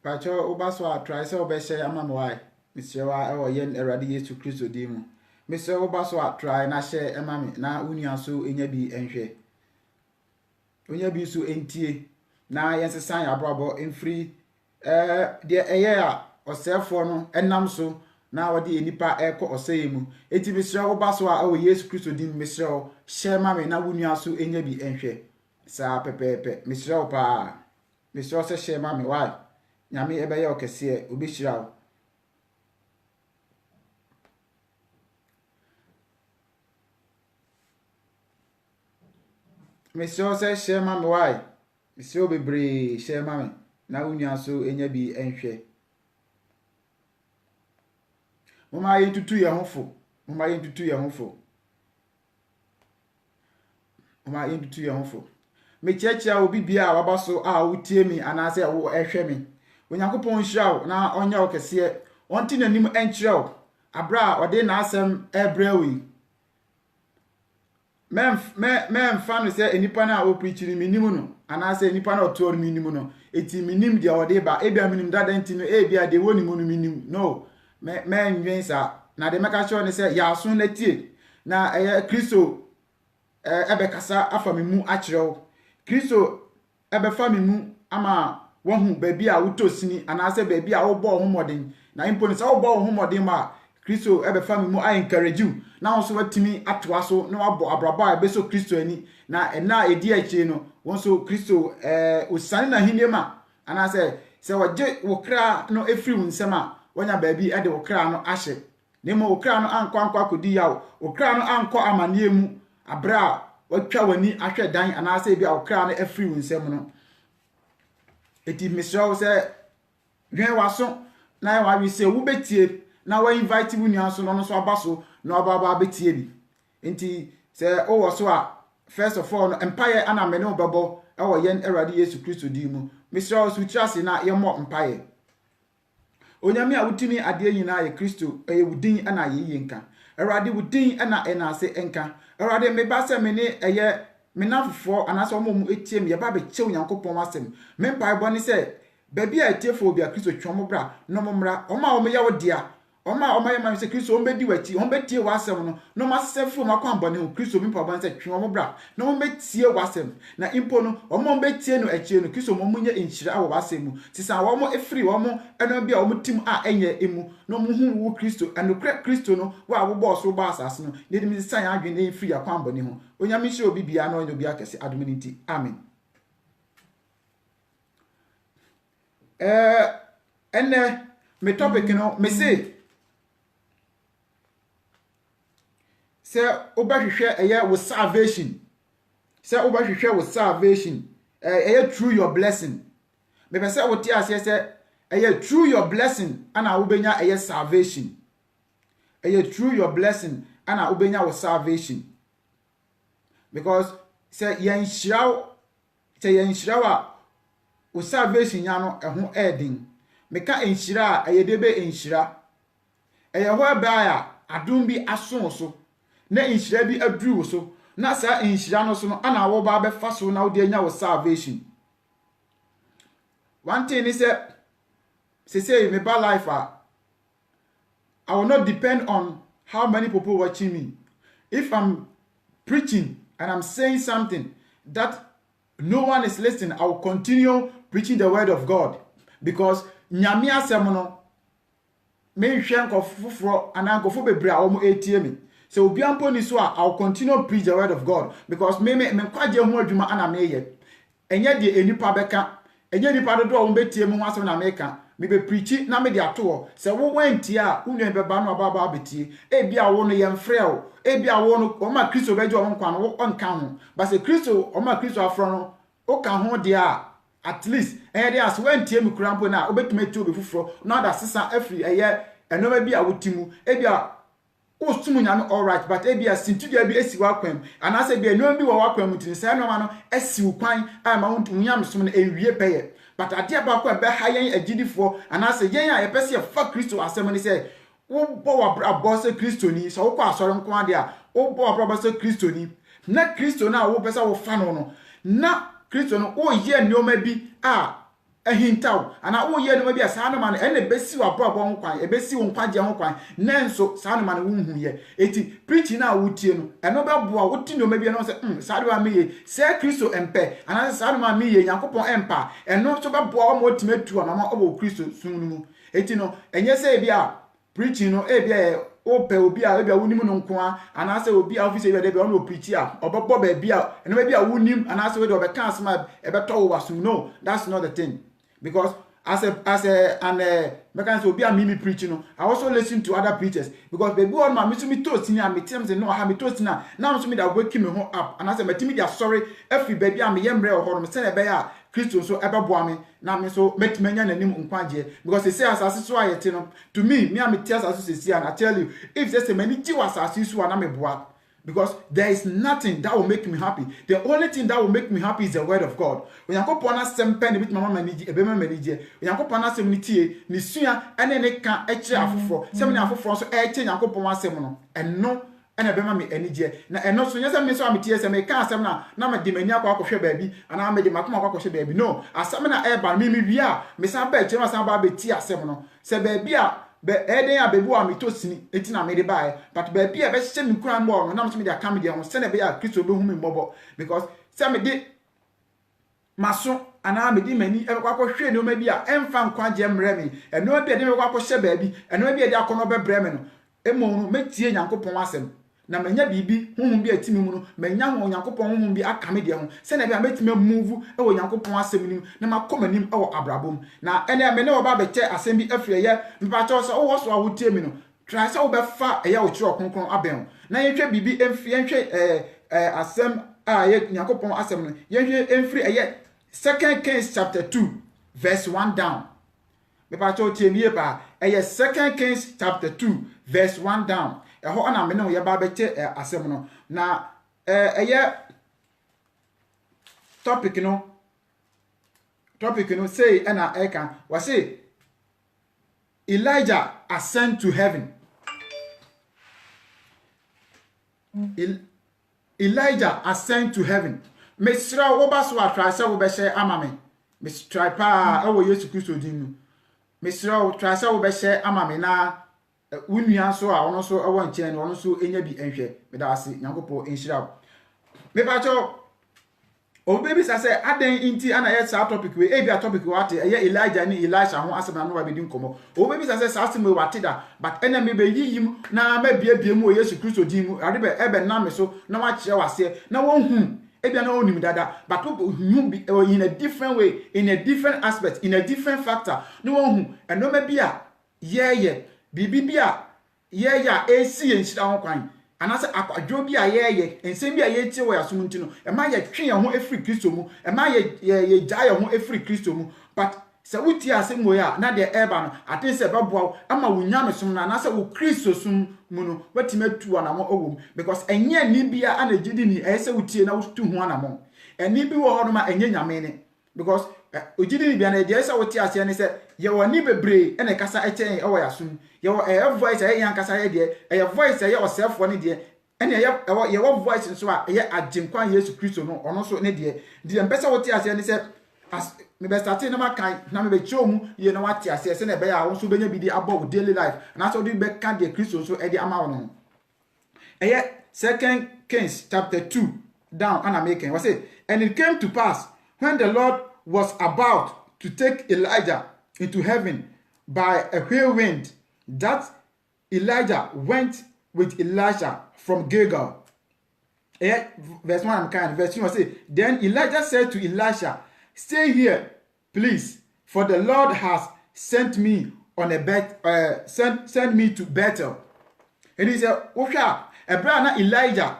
Pacho obaso a try se obehye amamwai. Misyewa ewo yen Erade Yesu Kristo dimu. Misye obaso a try na hye emame na unua so enya bi enhwe. Onya bi so entie na yensesan ya brabo emfiri de eye a osefo no enam so na wode enipa ekọ oseye mu. Eti misye obaso a ewo Yesu Kristo dimu misye o hye mame na unua so enya bi enhwe. Sa pepepe misye o pa. Misye o se hye mame why? Nyame ebeye okese obeshira wo. Misyo se hye mame why? Misyo bebre hye mame na unua so enya bi enhwe. Mama yentutu ye hofo. Mama yentutu ye hofo. Mama yentutu ye hofo. Me chiachia obi bia wabaso a wotie mi anase wo ehwe mi. Onyankopon hyira wo na onya wo kese. Onti nanim enkyere wo. Abra ode na asem ebrawi. Men fan se enipa na wo preaching minimu no anase enipa na oto minimu no eti minim dia ode ba ebia minim dada nti no ebia de woni mu no minim no men nwensa na de meka cho ne se ya so na tie na Kristo ebe kasa afa mimu akire wo Kristo ebe fa mimu ama wohu baabi a wutosini anase baabi a wo bo homoden na impo ne se wo bo homoden ma Kristo ebe fa mimu a encourage you na won so watimi atoa so na wabo abraba a beso Kristo ani na ena edi achi no won so Kristo osane na hinema anase se waje wokra no efiri wunsema wonya baabi ede wokra no ahye nemo wokra no anko akodi yawo wokra no anko amane mu abra watwa wani ahwe dan anase bia wokra no efiri wunsem no eti misro se hwen waso na wa wi se wo betie na wa invite wunia so no so abaso na baba betie bi enti se o wo so a first of all empire ana me no bebo e wo yen Erade Yesu Kristo di mu misro so trase na ye mo empire onyame a wutimi ade nyina ye Kristo e wudin ana ye yenka Erade wudin ana enase enka Erade me ba se me ne eye me nafofo anase o mu etie me ye ba be chew Nyankopon asem me mpa bo ne se baby a tiefo bia Kristo twom bra no momra o ma o me ye wo dia oma ye ma se Kristo ombedi wati ombetie wasem no ma sefu makwambone ho Kristo mi pabon se twom bra no ombetie wasem na impo no ombetie no achie no Kristo momunye enhyira awo wasem mu sisa wo mo efiri wo mo eno bia wo tim a enye emu no mo hu wo Kristo anokra Kristo no wa wo boss wo ba asase no ne dimi san adwene efiri akwambone ho onyame hye obi bia na onye obi akese adominiti amen. Ene me topic no me say se obahwehwe eye wo salvation se obahwehwe wo salvation eye through your blessing me be se wo ti ase se eye through your blessing ana wo benya eye salvation eye through your blessing ana wo benya wo salvation because se yen shirawa wo salvation ya no eho edin meka enhyira a eye debe enhyira eye ho ba ya adom bi aso so na enhyira bi aduru so na sa enhyira no so no ana wo ba be fa so na wo de nya wo salvation one thing is say me ba life I will not depend on how many people watching me. If I'm preaching and I'm saying something that no one is listening, I will continue preaching the word of God because nyame asem no me hwe nkofoforo anankofo bebre a wo etie me. So obi ampo ni so I will continue preach the word of God because me kwaje ho adwuma ana me ye. Enye de enipa beka, enye nipa dodo wo betie mu asem na me ka. Me be preach na me de ato se wo wanti a unwe beba no baba betie e bia wo no ye mfrɛ wo e bia wo no o ma Kristo beje wo nkwa no wo onka ho but se Kristo o ma Kristo afro no o ka ho de a at least dey as wanti me kurampo na obetumi ti obi fufuro na da sesa afri eye enoma bi a wotimu e bia o sumu nyame all right but e bia sintudia bi esi wakwam anase bia enoma bi wo wakwam tin se enoma no esi ukwan a ma wontu nyame som no ewie peye but adia ba kwa be hayen agidifo anase yen a yepese ye fa Kristo asem ni se wo bo wa boss Kristo ni so wo kwa asore nko ade a wo bo wa boss Kristo ni na Kristo na wo pesa wo fa no na Kristo no o ye nneoma bi a ehintaw ana wo ye no ma bia saa no ma no ene besi wa bro ho kwan e besi wo nkwaje ho kwan nanso saa no ma no wo hu ye eti preaching na wo tie no eno be boa wo ti no ma bia no se saa do ma me ye se Kristo empe ana saa no ma me ye Yakobon empa eno so be boa wo ma otimetu na ma obo Kristo sunu mu eti no enye se bia preaching no e bia ope obi a bia wonim no nko a ana se obi a office bia no preach a obebo ba bia eno ma bia wonim ana se we de obeka asema e beto wo wasum no that's not the thing. Because as an mechanic obi a me preaching no, I also listen to other preachers because baby on my me toast ni am tell me no ha me toast na now so me that wake me home up and I say me timi dia sorry every baby am yemre o ho no say e be ya Kristo so ebeboa me na me so metimanya nanim nkwaje because they say asase so ayete no to me am tell asase so and I tell you if they say many ji wasase so na me boa. Because there is nothing that will make me happy. The only thing that will make me happy is the word of God. When you go pon asem pen bit mama maniji ebe ma maniji. When you go pon asem ni tie ni sua ene ne kan eche afofo. Sem ni afofo so eche Yakobon asem no. Eno ene ebe ma me anije. Na eno so nyesa me so ametie se me kan asem na me de mani akwa baabi ana me de makoma akwa baabi. No, asem na eba me wia me san ba eche ma san ba beti asem no. Se baabi a be eden a bebu a mitosini enti na me de bae but be bia be hye me kuran mo no na me de aka me de ho se na be ya Kristo be hu me mbobo because se me de maso ana me de mani e kwa hwe ne o ma bi a emfa nkwaje mre me eno bi de me kwa hye baabi eno bi de akono be bre me no emo no metie Yakobon asem na manya bibi honhom bi atimi mu no manya ho Yakobon honhom bi aka me de ho se na be a metime move e wo Yakobon asem nim na makomanim e wo abrabom na ene me ne wo ba beche asem bi afire ye mpa cho so wo so a wotie mi no try se wo be fa e ya wo kire okonkon aben na yehwe bibi emfi yehwe asem a ye Yakobon asem no yehwe emfiri e ye 2 Kings chapter 2 verse 1 down me pa cho tie mi ba e ye 2 Kings chapter 2 verse 1 down eho na me no ye ba beche asem no na ye topic no say na eka wa say Elijah ascend to heaven. Elijah ascend to heaven. Me sra wo ba so atra se wo be share amame me try pa e wo Yesu Kristo din mu me sra wo try se wo be share amame na wunua so a ono so ewo nche ne ono so enya bi enhwe me da ase Yakobon enhira me ba cho o baby say aden inti ana ye sa topic we e bia topic what e Elijah ni Elisha ho asem na no ba bedin komo o baby say sa asem we wate da but ena me be yiyim na ma bia mu o Yesu Kristo din mu ade be ebe na me so na wa kire wase na won hu e bia na onim dada but hu be in a different way, in a different aspect, in a different factor no won hu eno ma bia ye bibi bia ye ya esi enhira ho kwan anase akwadwo bi a ye ensem bi a ye tie wo yasom ntino e ma ye twe ye ho efri Kristo mu e ma ye gya ye ho efri Kristo mu but se wuti asem wo ya na de eba no atin se beboa ama wo nyame som na anase wo Kristo som mu no watimatu anamo owom because enye ni bia anagidi ni ese wutie na wutu ho anamo eni bi wo ho no ma enye nyame ne because ojidi ni bia na ese wuti ase ne se ye woni bebre ene kasa echen e wo yasom ye wo voice e yan kasa ye de e voice e ye osefo ne de ene ye wo voice so a ye aginkwan Yesu Kristo no ono so ne de mpesa wuti ase ne se as me be start na makan na me be chomu ye na wati ase se na be ya won so benya bi di above daily life na so di be kan de Kristo so e di ama wono e ye 2 Kings chapter 2 down and making was say and it came to pass when the Lord was about to take Elijah into heaven by a whirlwind that Elijah went with Elisha from Gilgal. Verse 1 I'm kind. Verse 2 was say then Elijah said to Elisha, stay here, please, for the Lord has sent me on a sent me to Bethel. And he said, "Osha, ebra na Elijah,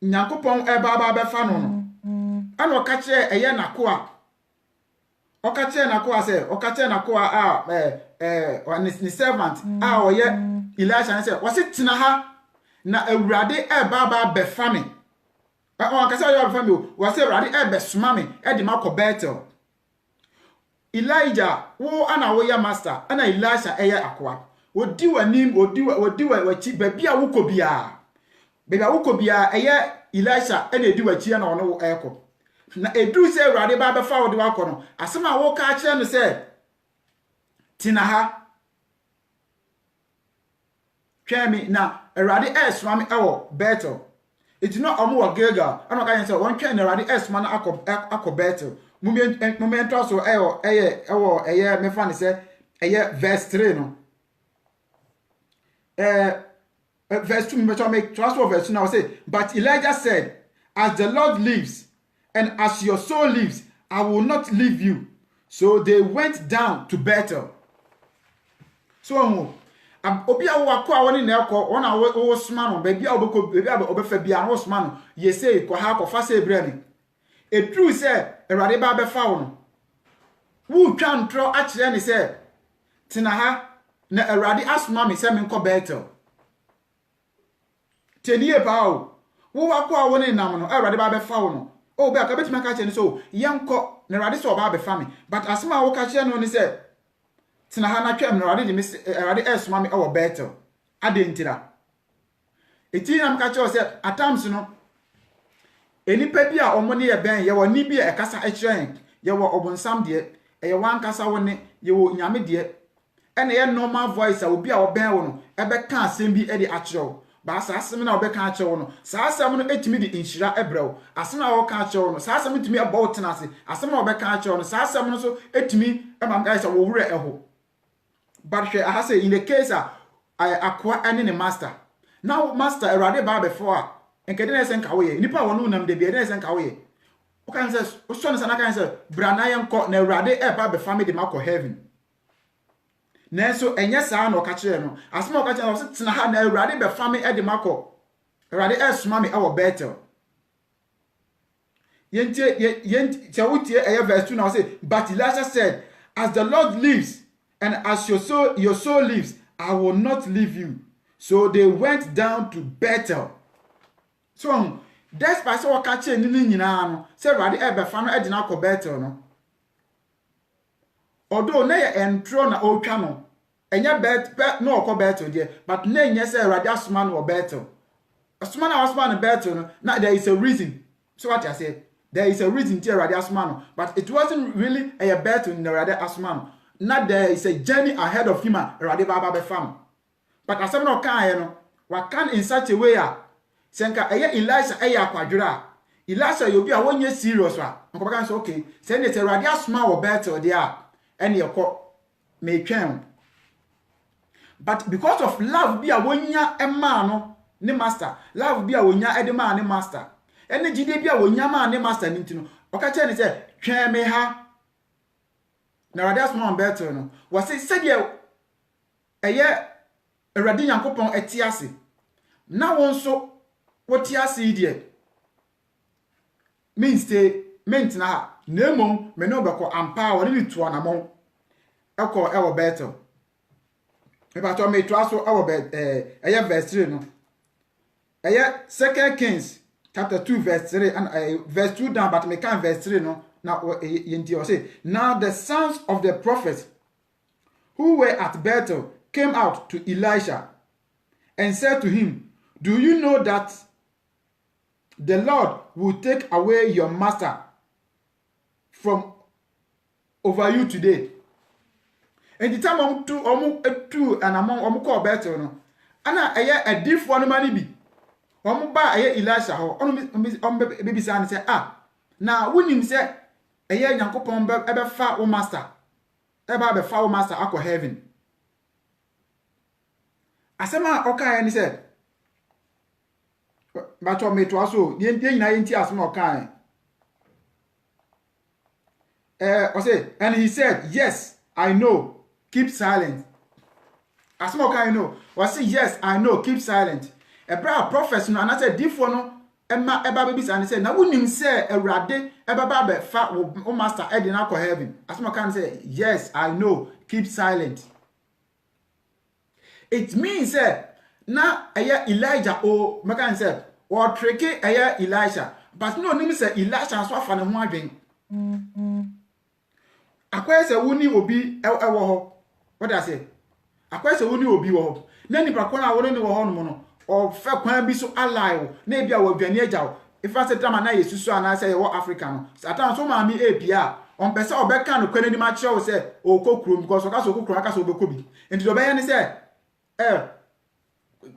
Yakobon eba be fa no no. Ana o ka kire eye nakoa. O ka kire nakoa say, o ka kire nakoa ni servant a o ye Elisha say, "Was it tina ha na awurade eba be fa me." On ka say your family was say rade e be soma me e de makọ Bethel. Elijah wo ana wo ya master ana Elisha eye akoa. Odi wanim odi wachi baby a wukọ bia. Baby a wukọ bia eye Elisha e na edi wachi na ono wo ekọ. na edru se Awurade ba be fa wo de wakọ no asem a wo ka kire no se tina ha twemi na Awurade esma me ewo Bethel it no omo wo Gilgal ana ka yen se won twen na Awurade esma na akọ Bethel momento so ewo me fa ne se verse 3 no verse 2 me make transfer verse 2 now say but Elijah said as the Lord lives and as your soul lives I will not leave you. So they went down to Bethel. So obi a wo akọ a woni na ekọ wona wo sma no ba bia obekọ bia obefa bia no sma no ye say ko ha ko fa say brani edru say Awurade ba befa wo no wo twa ntro a kire ne say tina ha na Awurade asma me say me nkọ Bethel tenie ba wo akọ a woni nam no Awurade ba befa wo no o be aka betima ka kire ne so yenkọ na Awurade so ba befa me but asma wo ka kire no ni say tina ha na twam na Awurade esma me ewo Bethel adentira eti nam ka kire say atams no enipa bi a omo ne ye ben ye wo ni bi e kasa e kire ye wo obonsam de ye wan kasa woni ye wo nyame de ene ye normal voice a obi a wo ben wo no e be ka asem bi e de a kire ba sa asem na wo be ka a kire wo no sa asem no etimi de inhira ebrew asem na wo ka a kire wo no sa asem etimi e bo tena ase asem na wo be ka a kire wo no sa asem no so etimi e mam ga say wo wure eho but I have say in the case akwa ene ne master now master Awurade ba before enke de nese nka wo ye nipa wo no nam de bi de nese nka wo ye o kan say o so na kan say brana ye nko na Awurade e ba be family de makọ heaven na so enye saa na o ka kire no asema o ka kire no so tena ha na Awurade be family e de makọ Awurade e soma me e wo Bethel yenti chawutie e verse 2 now say but Elisha said as the Lord lives and as your soul lives, I will not leave you. So they went down to Bethel. So despite so catching ni nyina no, say Awurade e be fa no e de na ko Bethel no. Although na ye entro na o twa no, enya no ko Bethel there, but na enya say Awurade asoma no Bethel. Asoma na asoma no Bethel no, na there is a reason. So what I say, there is a reason to Awurade asoma no, but it wasn't really a Bethel in Awurade asoma no. Not there is a journey ahead of him Awurade ba be fam but asem no kan no wa kan in such a way senka Elisha akwadwura Elisha you be a wonye serious nko kan say okay say ne Awurade asoma wo Bethel there ene yekọ me twen but because of love be a wonya ema no ne master love be a wonya edema ne master ene jide be a wonya ma ne master ntino o ka che ne say twen me ha na Awurade asoma Bethel no wase sede eye Awurade Nyankopon etiase na wonso wotiase die minste mentina ha na emom me no beko ampa woni ni tuo na mon ekọ ewo Bethel me ba to me to aso ewo eye verse 3 no eye 2 Kings chapter 2 verse 3 and verse 2 down but me can verse 3 no. Now, now the sons of the prophets who were at Bethel came out to Elisha and said to him, do you know that the Lord will take away your master from over you today? And the time two and among call Bethel no, ana a diff one money be. Ba Elisha ho baby son say now when him say eye Nyankopon ebe fa wo master eba be fa wo master akọ heaven asema okan ni say ba to me to aso die nyina yenti asema okan o say and he said yes I know keep silent asema okan no was say yes I know keep silent ebra prophet no anase difo no Emma eba baby say na wonim say Awurade eba ba be fa wo master e de na ko heaven asoma kan say yes I know keep silent it means na aya Elijah o makan say wo treke aya Elisha but no nim say Elisha so afa ne ho adwen akwai say woni obi ewo ho what I say akwai say woni obi wo ho na ni pa ko na wo ni wo ho no mo no o fe kwan bi so alive na bia wo dwane agya if I say time na yesusu ana say wo Africa no satan so ma mi APA on pese obeka no kwanani ma kire wo say okokrum because oka so okokrum aka so obekobi enti do be ye ne say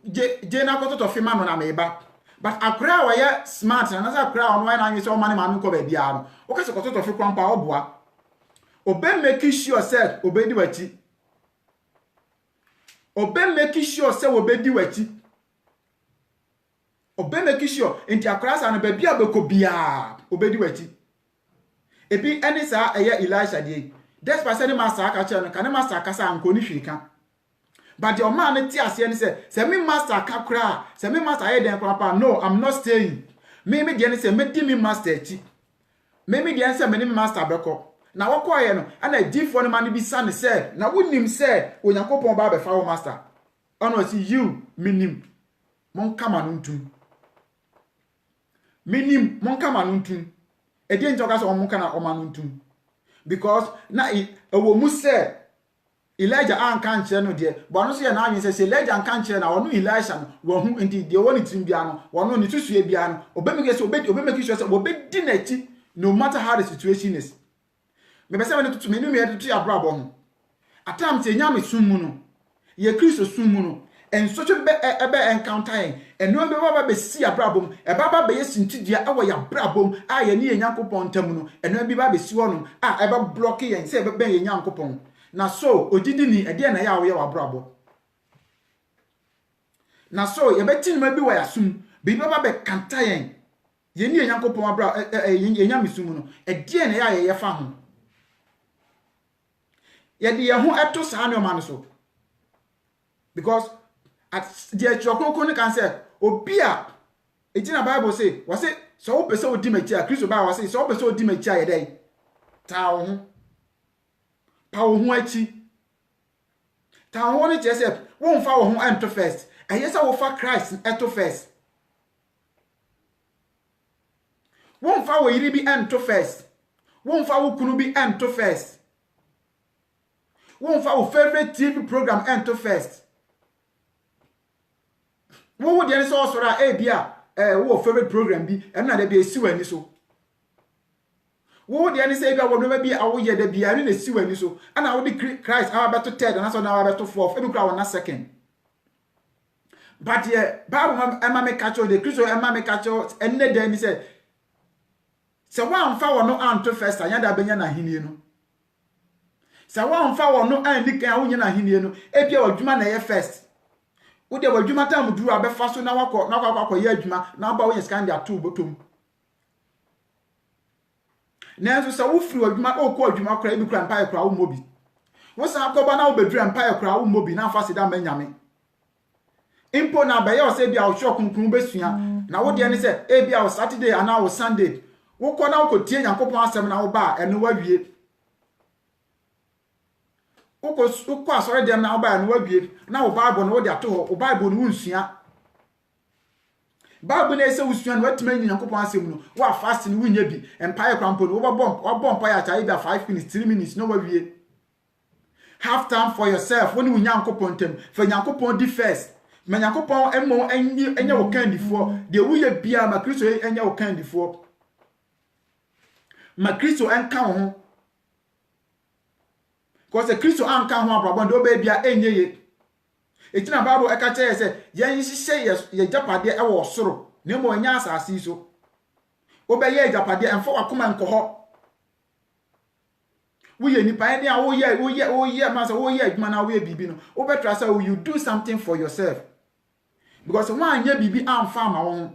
je na ko to fima no na meba but akra wa ye smart na say akra on why na anyi say o mane ma no ko ba bia no o ka se ko to fi kwampa oboa obe make sure say obedi wachi obe make sure say obedi wachi obe make sure enti akra sa no ba bia be ko bia obedi wachi ebi eni sa eye Elisha dey despite say master aka che no kan master aka sa anko ni hwika but your man ti ase ni say me master aka kra say me master aye den kra pa no I'm not staying me dey ni say me di me master ti me dey say me ni master beko na woko aye no ana difo no man bi san say na wonim say onyankopon ba be fa wo master ono si you minim mon kama no ntum minim mon kama no ntum e dey njoka so mon kana o man ntum because na ewo mu say Elijah an kan kire no de bo no so ye na anwen say Elijah an kan kire na wono Elisha no wo hu enti de woni tim bia no wono ni susue bia no obemege so obemege sure say obedi na chi no matter how the situation is me be say when to me no me to ya brabo ho atam te nya me sum no ye Kristo sum no en so be encounter en no be baba be si abrabom e baba be yesintidua e wo ya brabom a ye ne Nyankopon tam no en no be baba be si wono a e ba block yen say be ye Nyankopon na so odidi ni ede na ya wo ye wa brabo na so ye betin ma bi wa yasum bi baba be kanta yen ye ne Nyankopon abra ye nya misum no ede na ya ye fa ho ye de ye ho eto sa no man so because at the chokoko can say obia ejina Bible say was say so wo pese odi machi a Kristo ba was say so wo pese odi machi a ye dey ta wo ho pa wo ho achi ta wo ne je say wo mfa wo ho ento first eye say wo fa Christ ento first wo mfa wo yiri bi ento first wo mfa wo kunu bi ento first wo mfa wo favorite TV program ento first wo wo de so sora bia wo favorite program bi em na de bi esi wani so wo de say bia wo no bi awo ye de bia ni esi wani so ana wo di Christ awa beto third na so na awa beto fourth ebi kra wo na second but ye Bible ema me catch the Christ ema me catch enne de ni say wa mfa wo no anto first anya da benya na hinie no se wa mfa wo no ani kan wo nya na hinie no ebia wadwuma na ye first wo de wadwuma tam duru abefa so na wakọ ye adwuma na ba wo ye scan dia two botom na so sa wo firi wadwuma o ko adwuma kra ebi kra empire kra wo mobi wo sa akọba na wo bedru empire kra wo mobi na afase da manyame impo na ba ye o se bia wo hwe okunkun besua na wo de ne se e bia wo Saturday ana wo Sunday wo kọ na wo tie Nyankopon asem na wo ba eno wawie uko asore dem na oba no wadwie na wo Bible no wo de ato ho wo Bible no wunsua Bible na ese wusua no watima Nyankopon asem no wo fast no wunya bi empire crampo no wo bomb ya cha ibia 5 minutes 3 minutes no wawie have time for yourself when Nyankopon tem for Nyankopon di first ma Nyankopon emo enya wo kandifo de wuye bia ma Kristo enya wo kandifo ma Kristo enka ho because Kristo anka ho abrabon do ba bia enye ye etina Bible eka che say yen hihye ye japade e wo soro ne mo nya asase so obe ye japade emfa wakoma nkoho wo ye nipa ene a wo ye ma say wo ye adwuma na wo ye bibi no obe tra say you do something for yourself because one ye bibi amfa ma wo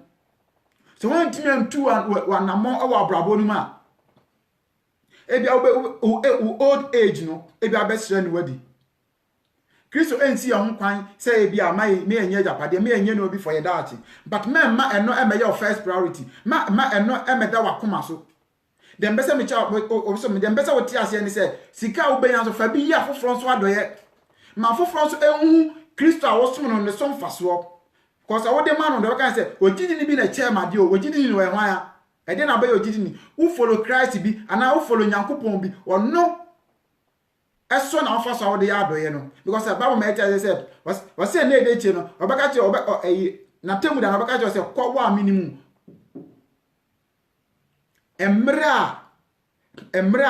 so one time two one namon e wo abrabon no ma ebia old age no ebia besre ni wadi Kristo ensi ya nkwan say ebia me enye japade me enye no obi for your dachi but ma eno eme your first priority ma eno eme da wakoma so dem bese me cha so me dem bese wo ti ase ni say sika wo benya so fa bi ya foforo so adoye ma foforo so enhu Kristo a wo som no ne som faso cause wo de man no de kan say ogidi ni bi na chairman de o ogidi ni no ehwan ya e de na ba ogidi ni who follow Christ bi ana who follow Nyankopon bi or no eso na ofa so wo de ya adoye no because the Bible may tell say was say na de che no obaka che na temu da na obaka che say kwa wa minimum emra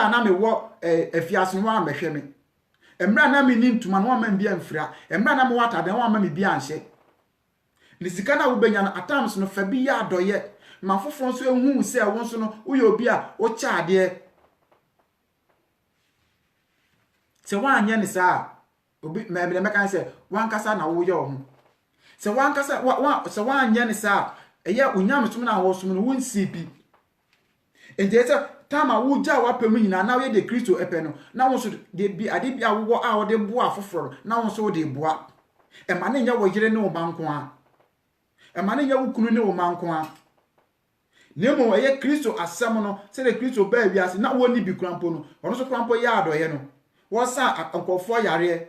na me wo afiase no wa mehwe me emra na me ni ntuma no ma bia mfira emra na me wata den wa ma me bia anhye ni sika na wo benya na atams no fa bi ya adoye ma foforo so ehu se wo so no wo ye obi a wo cha ade se wanye ni sa obi me kan se wankasa na wo ye ho se wankasa se wanye ni sa eya unyam som na wo som no won sipi ejeta tama wo ja wa pemu nyina na we de Kristo epe no na wo so de bi ade bi awo a wo de boa foforo na wo so de boa e ma ne nya wo yire ne wo manko a e ma ne nya wo kunu ne wo manko a nemo eye Kristo asem no se de Kristo ba wi ase na wo ni bi krampo no ono so krampo ya adoye no wo sa ankofo yare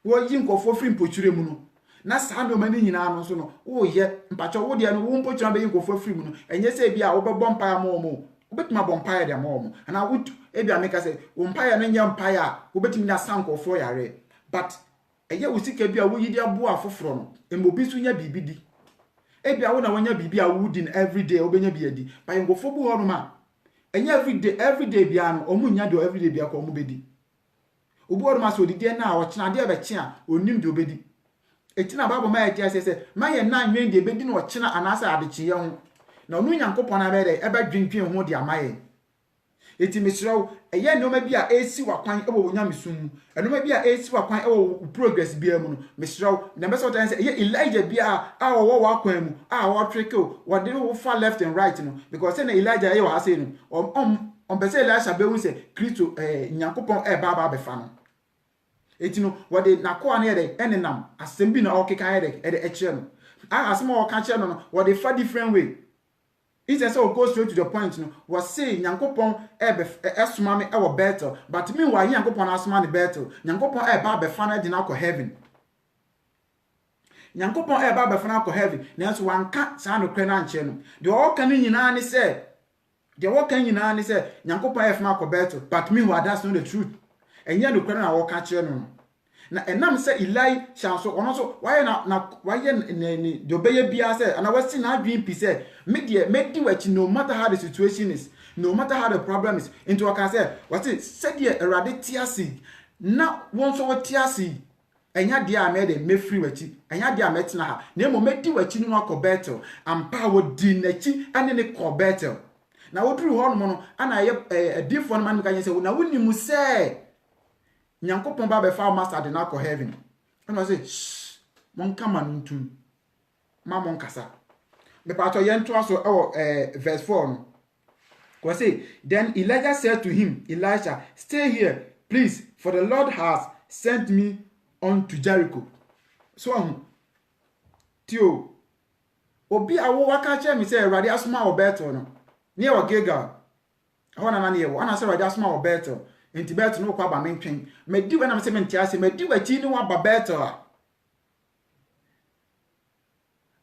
wo yi nkofo firi mpochire mu no na sa ndo mani nyina no so no wo ye mpacho wo de no wo mpochire ba yi nkofo firi mu no enye se bia wo bebọ mpa ya mo obetuma bompire de mo ana wotu ebia meka se wompire no nya mpire a obetumi na sankofo yare but eye wusika bia wo yidi abo afoforo no emobi su nya bibidi ebia wo na wonya bibi a wudin everyday obenya biadi ba ngofo bu ho no ma enye everyday bia no omunya do everyday bia ko omubedi obu ho no ma so didi na a wo kina de be kina onim de obedi etina babo ma etia se ma ye na nwen de bedi no wo kina anasa adechi ye ho na onu Nyankopon na bere eba dwentwen ho de amaye eti mesiraw eye noma bi a esi wakwan ewo wonyamesum enoma bi a esi wakwan ewo progress bia mu no mesiraw na beso tan se eye Elijah bia a wo wakwan mu a wo treke wo de wo fa left and right no because na Elijah eye wa ase no on pese Elisha be hu se Kristo Nyankopon ba be fa no eti no wo de nakoa na ede enenam asem bi na okeka ede ekire no a asem o ka kire no wo de fa different way. It says so go straight to the point no was say Nyankopon esuma me e wo battle but meanwhile Nyankopon asuma ne battle Nyankopon ba be fa na de na ko heaven Nyankopon ba be fa na ko heaven na so wanka sa no kre na nche no de o kan nyina ne say Nyankopon fa na ko battle but meanwhile that's not the truth enye no kre na wo ka kire no na enam se Eli chanso ono so waye ni de obeye bia se ana wasi na adwin pi se medi wachi no matter how the situation is no matter how the problem is into aka se wati said ye erade tiasi na wonso watiasi enya dia amede mefri wachi enya dia metna ha na emo medi wachi no akọ ampa wo di nachi ane ne kọ battle na woduru ho no ana ye different man kan se na woni mu se Nyankopon ba be fa master de na ko heaven. And I say, shh, mon kama ntum. Ma mon kasa. Me pato yen to aso verse 4 no. Ko say, then Elijah said to him, Elisha, stay here, please, for the Lord has sent me unto Jericho. So tio obi awo waka che mi say Awurade asoma obeto no. Ne o Gilgal. Ho na ne wo. Ana say Awurade asoma obeto. Enti beto no kwa ba mentwen medi we na me menti ase medi wachi ni wa ba beto a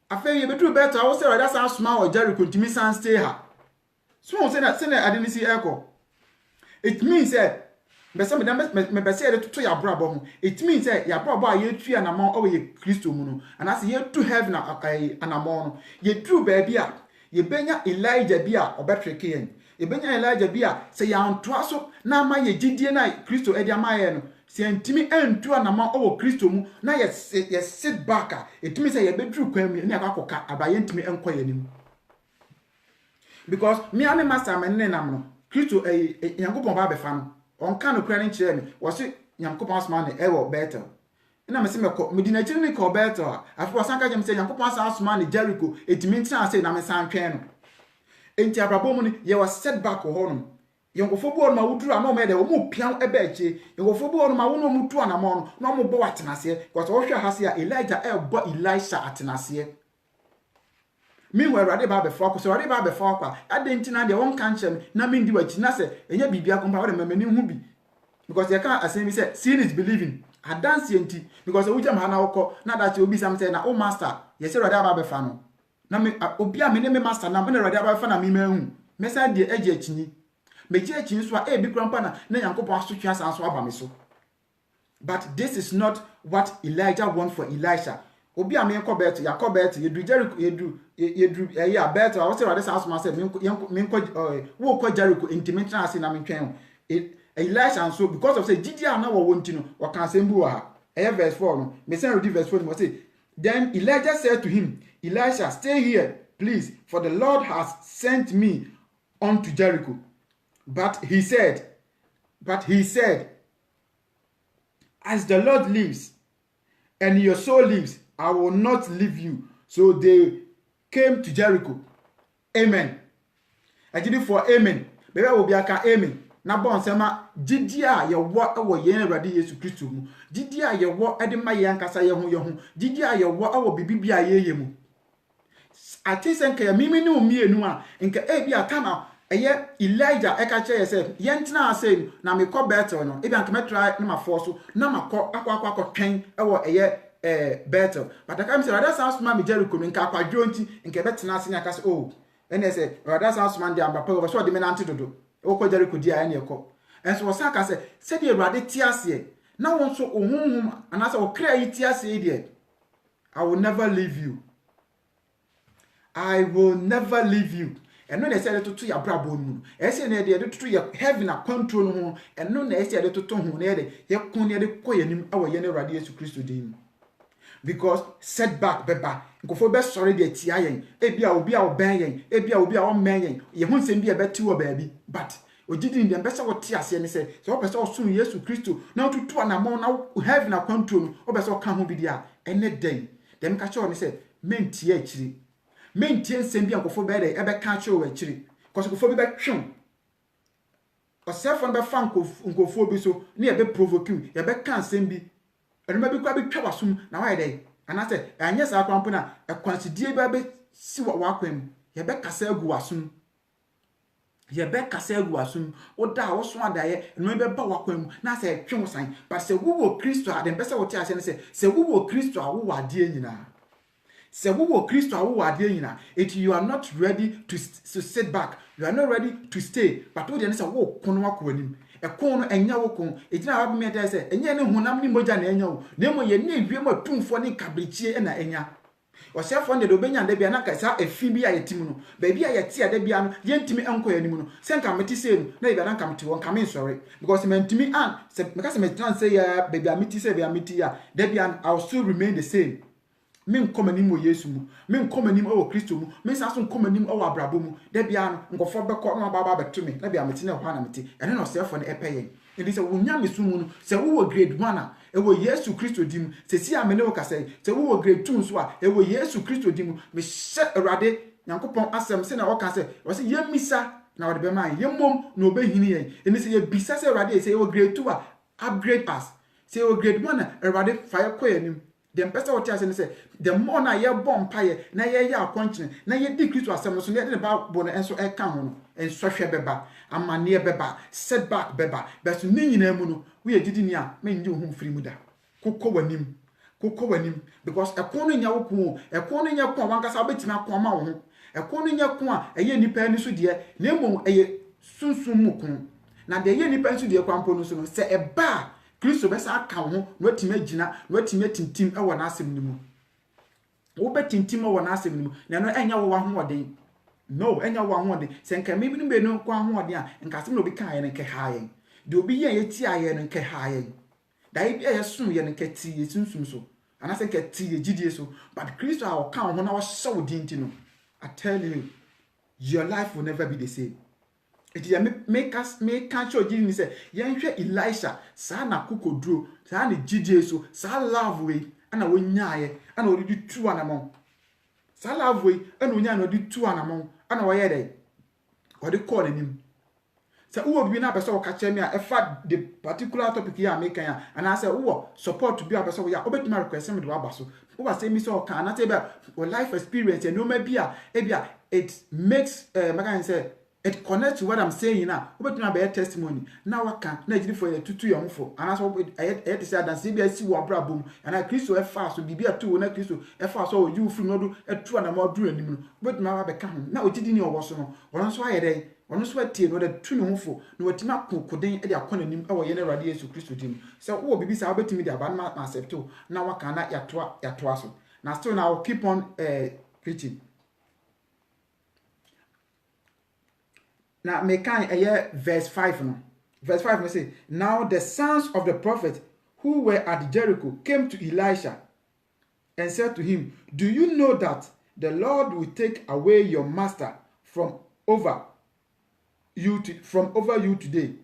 afa ye bedu beto a wo se rada san soma o Jericho ntimi san stay ha so wo se na adenisi eko it means be se me be se to ya brabo ho it means ya brabo a ye tua na ma o ye Kristo mu no anase ye to heaven akai anamo no ye dru ba bia ye benya Elijah bia obetreke yen ebenya Elijah bia se ya ntoa so na ma ye gidie na Kristo edi amaye no se ntimi entu anama owo Kristo mu na ye sit back a etimi se ye bedru kwam ni akakoka abaye ntimi enkoye nim because me ame master me ne nam no Kristo Nyankopon ba be fa no onka no kra ne kire me wo se Nyankopon asma ne ewo better ina me se me ko medina kire ne ko better afi wasanka jem se Nyankopon asma ne Jericho etimi ntina se na me san twen no enti abrabo mu ni ye was setback ho no yengofo bo no ma wuduru ama me de wo mu pian ebe achi yengofo bo no ma wo no mu tu anamo no mo bo watenase because wo hwe hase ya Elijah bo Elisha atenase mi we Awurade ba be fo so Awurade ba be fo kwa adenti na de won kan chem na mi ndi wachi na se enya bibia kompa wo de memani hu bi because ye kan asem bi say seeing is believing adanse enti because wo jam ha na wokọ na da che obi sam say na o master ye se Awurade ba be fa no na me obi a me ne me master na me na Awurade aba fa na me mahu me sa de agi achinyi me gi achinyi so a bi krampa na Nyankopon asotwe asan so aba me so but this is not what Elijah want for Elisha obi a me nkɔ bet yakɔ bet yedru Jericho yedru ya bet a wo se Awurade sa asoma sɛ me nkɔ wo kɔ Jericho intimi tena ase na me twɛn Elisha and so because of say Gideon na wo wonti no wo kan asɛm bi wɔ ha verse 4 no me say read verse 4 no say then Elijah said to him, Elisha, stay here please, for the Lord has sent me unto Jericho. But he said, as the Lord lives and your soul lives, I will not leave you. So they came to Jericho. Amen. I did it for amen. Baby will be aka amen. Na bon sema gidia ye wo ewo yen Awurade Yesu Kristo mu. Gidia ye wo ede ma ye ankasa ye ho. Gidia ye wo ewo bibibia ye mu. Ati senka ya mimi ni umienu a nka ebi atama eye Elijah eka che yesef yentena ase na mekɔ Bethel no ebi anka metra na mafo so na makɔ akɔ twen ewo eye Bethel but aka mi say rather sounds ma me Jericho nka akwadwo nti nka betena ase nya ka say oh ene say rather sounds man dey amba pa so de me nante dodo okɔ Jericho dia ene ekɔ enso wo saka say se de Awurade ti ase na won so ohunhum anase wo kra yi ti ase de I will never leave you. I will never leave you. And no, they said to your brabo moon. I say, they are to your heaven a control home, and no, they said to Tom, they couldn't the coin our Yenna Yesu Christo dim. Because setback, beba, go for best sorry, the tiaing, Ebia will be our banging, Ebia will be our manning, you won't send me a bet to a baby, but we didn't the best of what tears and say, so best all soon Yesu Christo, now to two and a more now heaven a control, or best all come home be there, and that day. Then catch on and say, men tea. Maintain same be ankofo be dey ebe ka che o akiri cause ankofo bi be twem osefo be fa ankofo bi so na ye be provoke ye be kan same bi enuma bi kwa be twa wasum na wa ye dey anase anya sa kwampo na ekwansidie be si wa kwam ye be kasa agu wasum o da wo so adaye enuma be ba wa kwam na se twem san but se wo Kristo a dem be se wo ti ase ne se wo Kristo a wo ade nyina. Se wo Kristo awo wade nyina it you are not ready to sit back, you are not ready to stay, but wo de ne se wo kono akoanim e kono no enya wo kon ejina wa me dey se enya ne hunam ni moja na enya wo na mo ye ne wiem atumfo ne kabrichie na enya o sefo ne do benya da bia na ka sa afi bi a yetim no ba bia ye tie da bia no ye ntimi enko yanim no se nka meti se no na bia na nka meti won ka me sorry because me ntimi an se me ka se me trans say ya ba bia meti se bia meti ya da bia I will still remain the same. Men komanim o Yesu mu men komanim o Kristo mu men sa so komanim o abrabo mu da bia no nkofo bekọ na baba betumi na bia meti na hwa na meti ene no sefo na epeyen e say wo nya mesu mu no se wo grade 1 a e wo Yesu Kristo dim se si amene wo ka say se wo grade 2 so a e wo Yesu Kristo dim me hye Awurade Nyankopon asem se na wo ka say wo se ye misa na wo de be man ye mom na obehini yen ene se ye bisa se Awurade se wo grade 2 a upgrade us se wo grade 1 a Awurade fire koyanim. The person what you say, the more na ye bomb pie, na ye ya appointment, na ye di Kristo asem so na de ba bo na enso e ka ho no, enso hwe beba, amane beba, setback beba, but ni nyina mu no, we didi ni a me nje ho firi mu da. Kokko wanim because e ko no nya wo ko, e ko no nya ko wankasa betima ko ma wo ho. E ko no nya ko a eye nipa ni so de, na emom eye sunsun mu ko. Na de eye nipa so de kwampo no so no, se e ba Kristo besa aka ho no atime agina no atime tintim e wo na asem ni mu wo betintim e wo na asem ni mu na no enya wo ho ode no enya wo ho ode se nka me bi no kwa ho ode a nka asem no bi kan ye nke haayen de obi ye ti aye no nke haayen da ibi ye sun ye nke ti ye sunsum so ana se nke ti ye gidie so but Kristo a wo kan ho na wo hye wo dinti no I tell you your life will never be the same. It is make catch your giving say yenhwe Elisha sa na kokoduro sa na gidie so sa love we ana wonyaye ana odi 2 anamon sa love we ana wonya na odi 2 anamon ana wo ye dey odi call anim sa uwo bi na pese wo ka me a efa the particular topic here make ya ana say uwo support bi a pese wo ya obetuma request me do abaso wo ba say mi so ka na say be life experience no ma bi a e bia it makes say it connects to what I'm saying now. But now be testimony. Now I can na jiri for you tutu your mfo. And so I to say that CBC wa bra boom. And I Kristo e fast so bibia tu na Kristo e fast so you free no do e tu na ma duru anim no. But now be ka ho. Na ogidi ni owo so no. Won so aye dey. Won so atie no de tu ne mfo. Na watima kokoden e de akona nim e wo ye na Awurade Yesu Kristo dim. So wo bibi sa obetimi de aba na accept na waka na yatoa so. Now still now I'll keep on preaching. Now me can verse 5 no. Verse 5 me say, now the sons of the prophet who were at Jericho came to Elisha and said to him, do you know that the Lord will take away your master from over you today?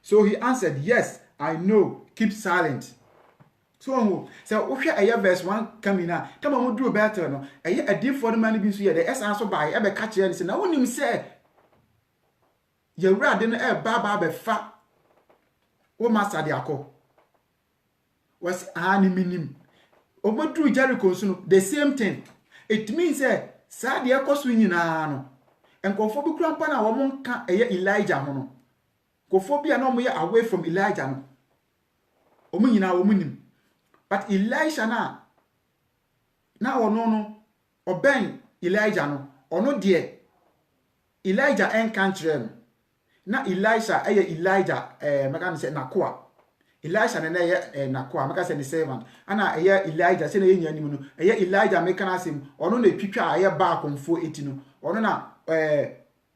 So he answered, yes, I know, keep silent. So verse 1 coming now. Come on, do better no. A deep for the man be so the essence so by ebe catch and say, now when him say you rather than baba be fa o master de akọ was an minim. Obodru Jericho so no the same thing. It means say de akọ so nyina no. Enkofo bi krampa na wo monka Elijah ho no. Kofo bia na mo away from Elijah no. Omo nyina wo munim. But Elisha na ono no oben Elijah no ono de Elijah enkantre no na Elisha Elijah meka say nakoa Elisha na nakoa meka say the servant ana Elijah say na ye nyanim no Elijah meka na asem ono na twitwa ba akomfo eti no ono na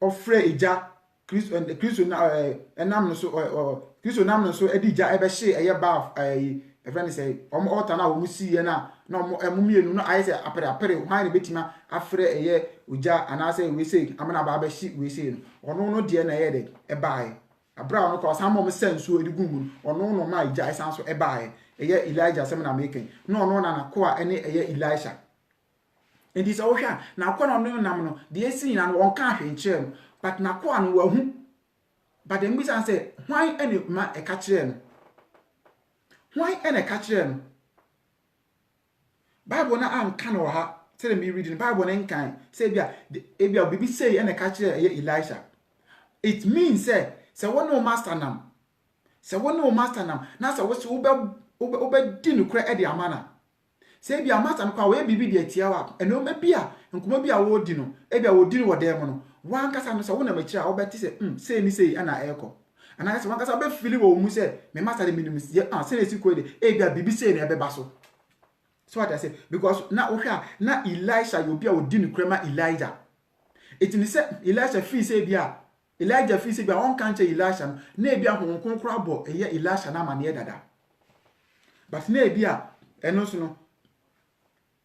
ofre eja Kristo na enam no so Kristo nam no so edija ebe hye ba a friend say altar na wo musi ye na emu no aye say apere hwan ne betima afre uja anase we say amana ba ba hye we say ono no de na ye de e bae abra no ko samom sensu edigumu ono no ma ija sanso e bae Elijah sem na making no ono na nakoa ene Elisha enti so hwa na akwa no nam no de esi na no wonka ahwe nkyere no but nakoa no wahu but the mission say why ene ma e ka kire no why ene ka kire no Bible na anka no ha tell me reading Bible na nkan say bia bibi say ene ka kire Elisha. It means say one no master nam na say wo se ube di no kra e de amana say bia master no kwa we bibi de atia wa eno ma bia nkoma bia wo di no e bia wo di no wo dem no wan kasa no say wo na ma kira wo beti say ni say ana eko ana say wan kasa be feel wo mu say me master de minimum say say esi ko de e bia bibi say na e be baso. So what I say because na ohwa na Elisha yo bia wo di no kra ma Elijah. It ni say Elisha fi say bia Elijah fi say bia won kan che Elisha na e bia honkon kra bo Elisha na ma ne dada. But na e bia eno so no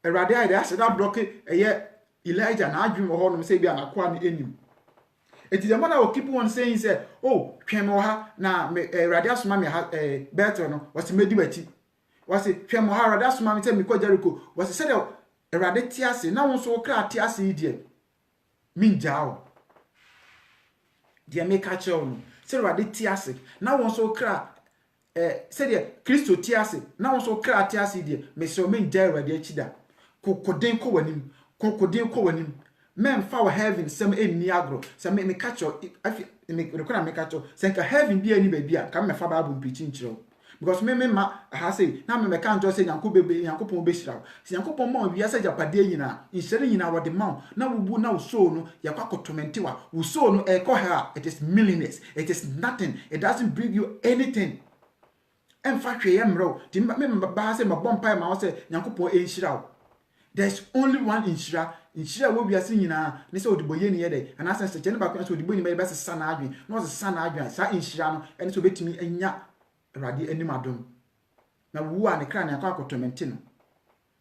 Erade ide ase da block Elijah na adwum ho no say bia na kwa ne enim. Eti the man will keep on saying say oh twemo ha na Erade asoma me ha better no was medi bati was twemo ha Erade asoma me say me kwa Jericho was say Erade ti ase na won so kra ti ase die minjao dia make a cho no say Erade ti ase na won so kra say the Kristo ti ase na won so kra ti ase die me so minja Erade achida kokoden ko wanim men fa heaven sem eni agro sem me catch afi me rekona me catch sem ka heaven bi ani ba bia ka me fa Bible preaching chiro because me ma ha say na me kan jo say Yankopon be shira si Yankopon ma wi asa japade nyina insere nyina wode ma na wubu na so no yakwa kotomentiwa wo so no e ko ha it is meaningless, it is nothing, it doesn't bring you anything. Em fa hwe ye mro di me ba say ma bompa ma wo say Yankopon e shira. There's only one inshira wo biase nyina ne se odiboye ne yede and asense gene ba kwa so odiboye ne be se sana adwen no se sana adwen sa inshira no ene so betimi anya Erade anim adom na wu a ne kra ne akwa akotomenti no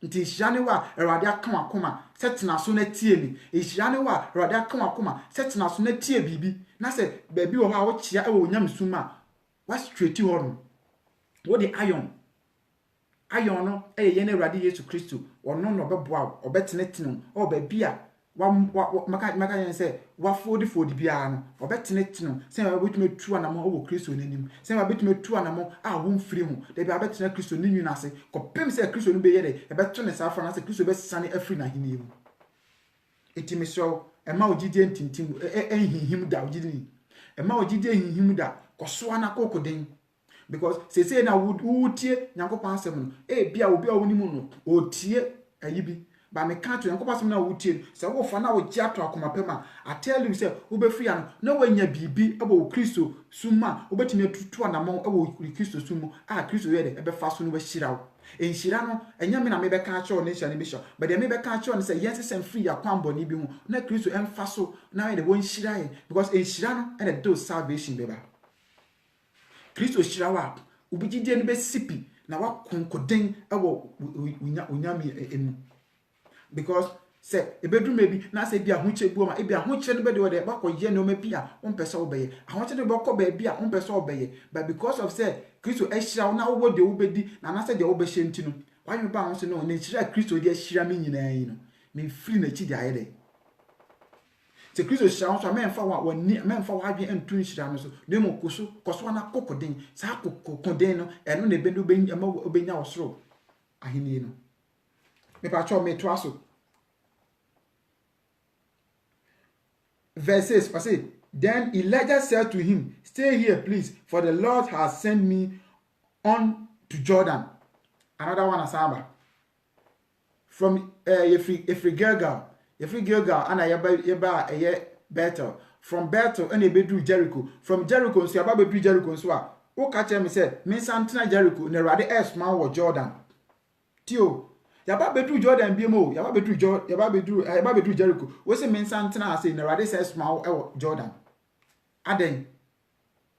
nti inshira ne wa Erade aka akoma setena so na tie ni inshira ne wa Erade aka akoma setena so na tie bibi na se ba bi wo ha wo chia e wo nyamsuma wa straight ho no wo de ayon no ye na Erade Yesu Kristo ono no beboa obetenetenu o ba bia maka yen say wa fodi bia no obetenetenu say wa betumi tu anamo o Kristo nanim say wa betumi tu anamo a wo mfiri hu de bia betena Kristo ni nwina ase kopem say Kristo no be ye de e beto ne safa na say Kristo be sane afiri na hini mu etimi so e ma ogide ntintim ehihim da ogide e ma ogide ehihim da koso ana kokoden because say na wutie Yankopon asem no bia obi a woni mu no otie ayibi ba me can't yankopa som na wutie se wo fa na wo gye ato akomapema. I tell you say wo be free an na wanya bibi abo Kristo suma wo betimi atutu anamon abo Kristo sumu a Kristo ye de ebe fa so no behira wo enhira no enya me na me be ka acho ne hia ne bishop but de me be ka acho ne say yes sem free akwambo ni bi hu na Kristo emfa so na ye de won hira ye because enhira no e de do salvation beba Kristo hira wa ubigide ne be sipi na wa konkoden ewo unyami emu because say ebedru maybe na say bia hoche buo ma bia hoche no be de ba koye no ma bia on pese obeye ahoche no be ko ba bia on pese obeye but because of say Kristo ehira na wo de wo bedi na na say de wo be hye ntinu wanyu ba ho se no na hira Kristo de ehira me nyina yi no me free na chi de aye de se Kristo hira so me mfa wa ni me mfa wa adwe entu hira no so ne mo koso na kokoden sa kokoden no eno na ebedu be ma obenya osoro ahini no me pa cho me to aso verse 6 say then Elijah said to him, stay here please, for the Lord has sent me on to Jordan. Another one asamba from Efri Gilgal and yeba Bethel, from Bethel and ebedu Jericho, from Jericho so yaba bedu Jericho so a o ka che me say me santena Jericho na rade esman wo Jordan tio yaba bedu Jordan biemo yaba bedu Jericho we say me santena say na rade esman wo Jordan aden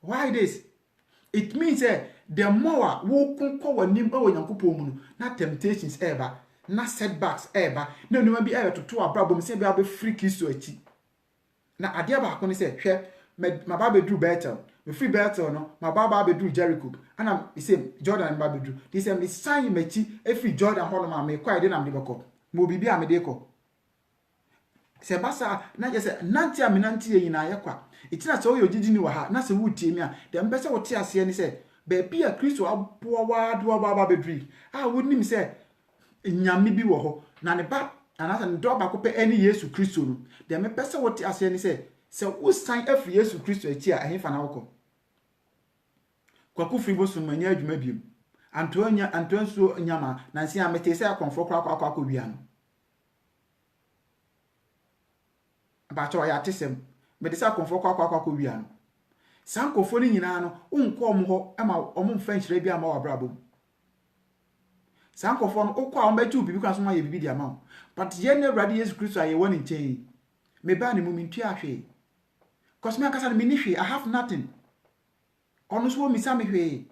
why this it means the more wo kunko wanim e wo Nyankopon mu na temptations eba na setbacks eba na onuma bi to abrabom say be aba free Kristo achi na ade ba ko ne say hwe ma ba bedru Bethel me free Bethel no ma ba bedru Jericho ana me say Jordan ba bedru this say me sign machi e free Jordan ho no ma me kwa ide na me beko mo bibi a me de ko se basa na je say nanti a me nanti yin na ye kwa itina so yo gigi ni wa ha na se wutie mi a de mpese wo tie ase ni say be bia Kristo aboa wa do ba bedru a wonim say nyame bi wo ho na ne ba anasa ne do ba ko pe eni Yesu Kristo no de me pese wo tie ase ni say se wo san afri Yesu Kristo achi a ehfa na woko kwaku fri bo so manya adwuma biem antoanso nyama na nsi amete se akonfo kwa wia no ba cho ya tesem me de se akonfo kwa wia no sankofo ni nyina no unko omho ama omo mfa nhire bi ama wabrabo sankofo no ukwa ombetu bibi kwa so ma ye bibi dia ma but ye na Awurade Yesu Kristo aye woni nchen me ba ne mu mintu ahwe cause me akasa me ni hwe I have nothing ono so mi sa me hwe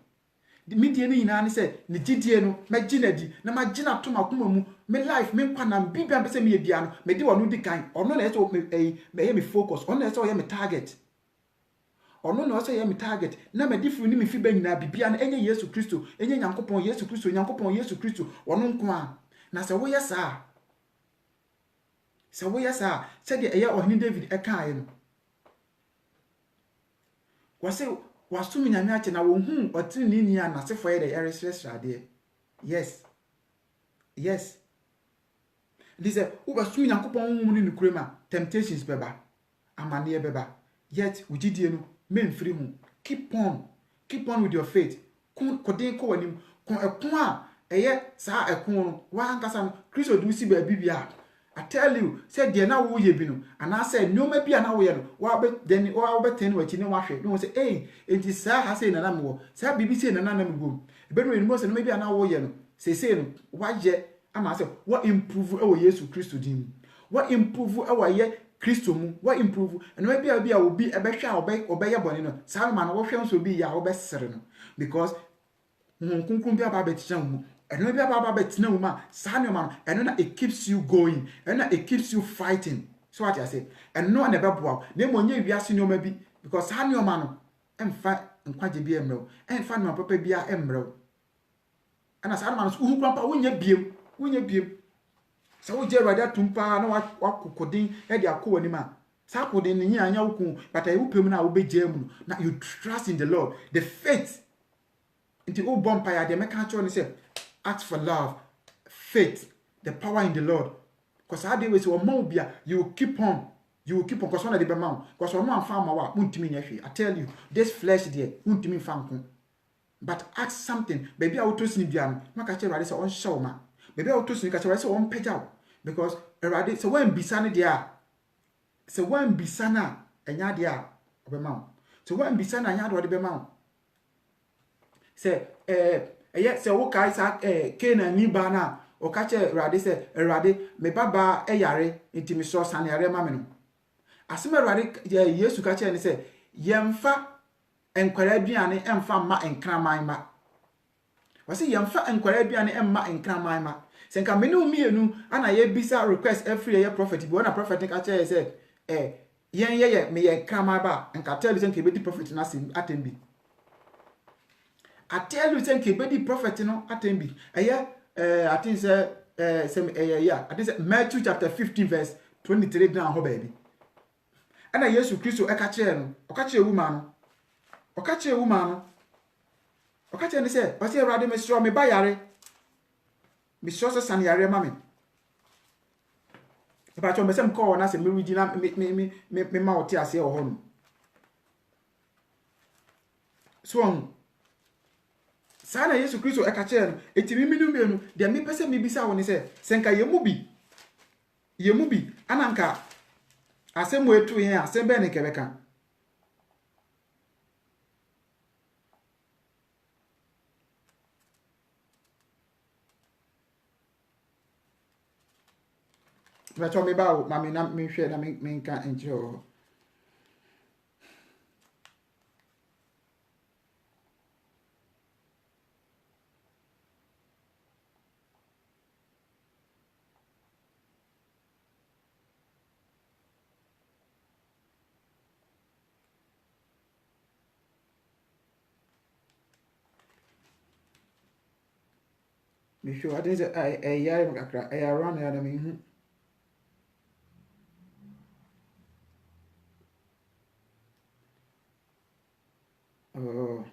me die ni nyina ne se ne gidie no me ginadi na ma gina to makoma mu me life me kwa na bibia pese me bia no me di wono di kan ono na so me focus ono na so ye me target ono na so ye me target na me di fu ni me fi ba nyina bibia na enye Yesu Kristo enye Nyankopon Yesu Kristo ono nko a na se wo ye sa se de eye ohini David eka aye no kwase wasumi nyame ache na wo hu otini ni na sefo ye de eresrade yes this wo basumi Nyankopon mu ni kurema temptations beba amane beba yet ugidie no memfiri hu keep on with your faith kodin ko wanim ko ekon a eye sa ekon no wa nkasa no Kristo du si ba bibia I tell you say de na wo ye bi no ana say nyoma bia na wo ye no wa be den wa be ten wachi ne wa hwe no say enti sa ha say na na me wo sa bibi say na me go ebedu en mo say no bia na wo ye no say no wa je ama say what improve e wo Yesu Kristo din what improve e wo ye Kristo mu what improve and no bia obi e be hwa obeye bone no sa ma na wo hwe nso bi ya wo be sere no because kunkun bia ba be tian mu and maybe about betina woman, Sanuman, and then it keeps you going, and then it keeps you fighting. So what I say, and no one ever wow. Name one year we are senior maybe because Sanuman and fight and quite be emerald, and find my papa be a emerald. And as Sanuman's who grandpa when you beam. So we just rather tumpa no what coding, and your co anima. Sapodin in Yaku, but I will pay now obey German. Now you trust in the Lord, the faith. Into old bumpire, the mechanical and say, ask for love, faith, the power in the Lord. Because how they will say, Mobia, you will keep on, because one of the mount, because one farmer, won't mean I tell you, this flesh there, won't mean found. But ask something, baby, I will toss in Bian, Makacha, I said, on show, man. Baby, I will toss in Kacha, I said, on page out. because erade se wan bisa ne dia se wan bisa na enya dia obema wo se wan bisa na enya de obema wo se eye se wo kai sa Canaan ni ba na o ka che erade se erade me baba eyare ntimi so sane yare ma me no asema erade Yesu ka che ne se yemfa enkwara aduane emfa ma enkraman ma wasi yemfa enkwara aduane emma enkraman ma senka me no mienu ana ye bisa request every year prophet bi na prophet ka che say yen me ye kraman ba enka tell you senka be di prophet na sim atembi I tell you senka be di prophet no atembi I think say I think say Matthew chapter 15 verse 23 down ho baby ana Yesu Kristo e ka che no o ka che woman no o ka che woman no o ka che ne say wasi erade me sro me ba yare me sro se san yare ma me ba cho me sem ko na se me widi na me ma oti ase e ho no so sana Yesu Kristo e ka che no etimi mienu de me pese me bisa wo ne se senka yemu bi ananka asemu etu yen asembe ne kebeka Bacho me ba mami na me hwe na me nka enjo me hwe I think say yare kakra around ya na me hu oh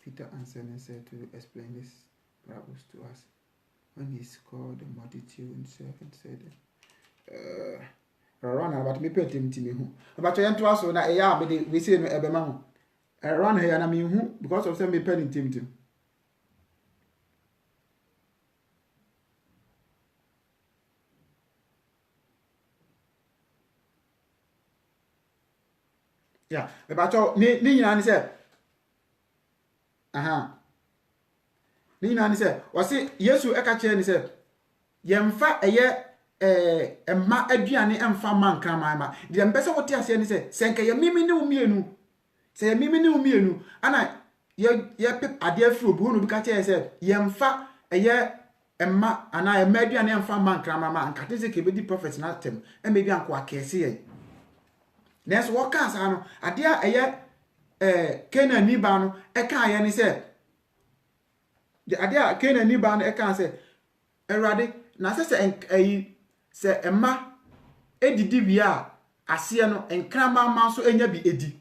Peter answered and said to explain this parables to us. When he called the multitude himself and said, run about me pet him to me who. About your to us, so that we say no ebema. Run here and I mean who because of some me pen him. Yeah, about your ni said. Ni na say wase Yesu eka kire ni say yemfa emma aduane emfa man kraman ma de mpese wote ase ni say senka ye mimi ne umienu say mimi ne umienu ana ye pip ade afro bu no bi ka kire say yemfa emma ana emma aduane emfa man kraman ma nkate se ke be di prophet na tem emma bi anko akese ye nes wo ka sa no ade Canaan ni ba no eka ye ni say the idea Canaan ni ba no eka say erade na se emma edidi wi a ase no enkrama ma so enya bi edi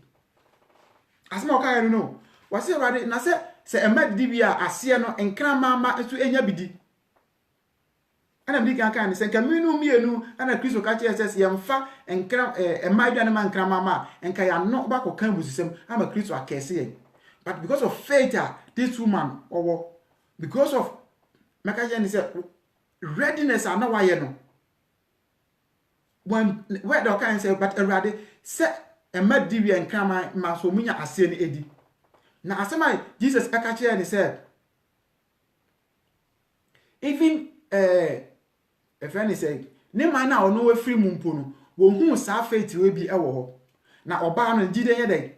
asema oka ye no wase erade na se emma didi wi a ase no enkrama ma so enya bi di ana mdi kan ni se nka minu mienu ana Kristo ka che ses yemfa emma aduane ma enkrama ma enka ya no ba ko kan busisem ama Kristo akese ye but because of faith this woman because of mekaje say readiness ana wa ye no when where the can say but erade se emma di wi enkrama ma so munya ase ni edi na asema Jesus aka che ni say even a friend is saying ne man na ono we free mumpo no wo hu sa faith we bi e wo ho na oba no gide ye den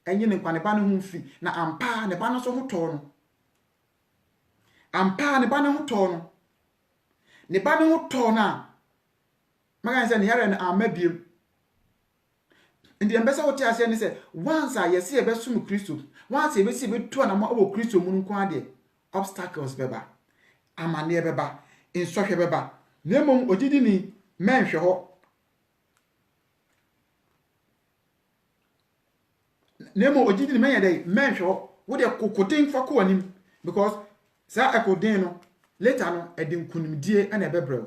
enye ne kwa ne ba no hu fi na ampa ne ba no so ho to no ampa ne ba no ho to no ne ba no ho to na maga nse ne yare na amabiem ndi embesa wote ase ne se once a yesi e besum Kristo once e besi be to na mo Kristo mu nko ade obstacles beba amane beba insohwe beba nemom ogidi ni menhwe ho nemo ogidi ni menyade menhwe ho wo de kokoten fa ko anim because sa akoden no later no edin kunimdie ana ebebrew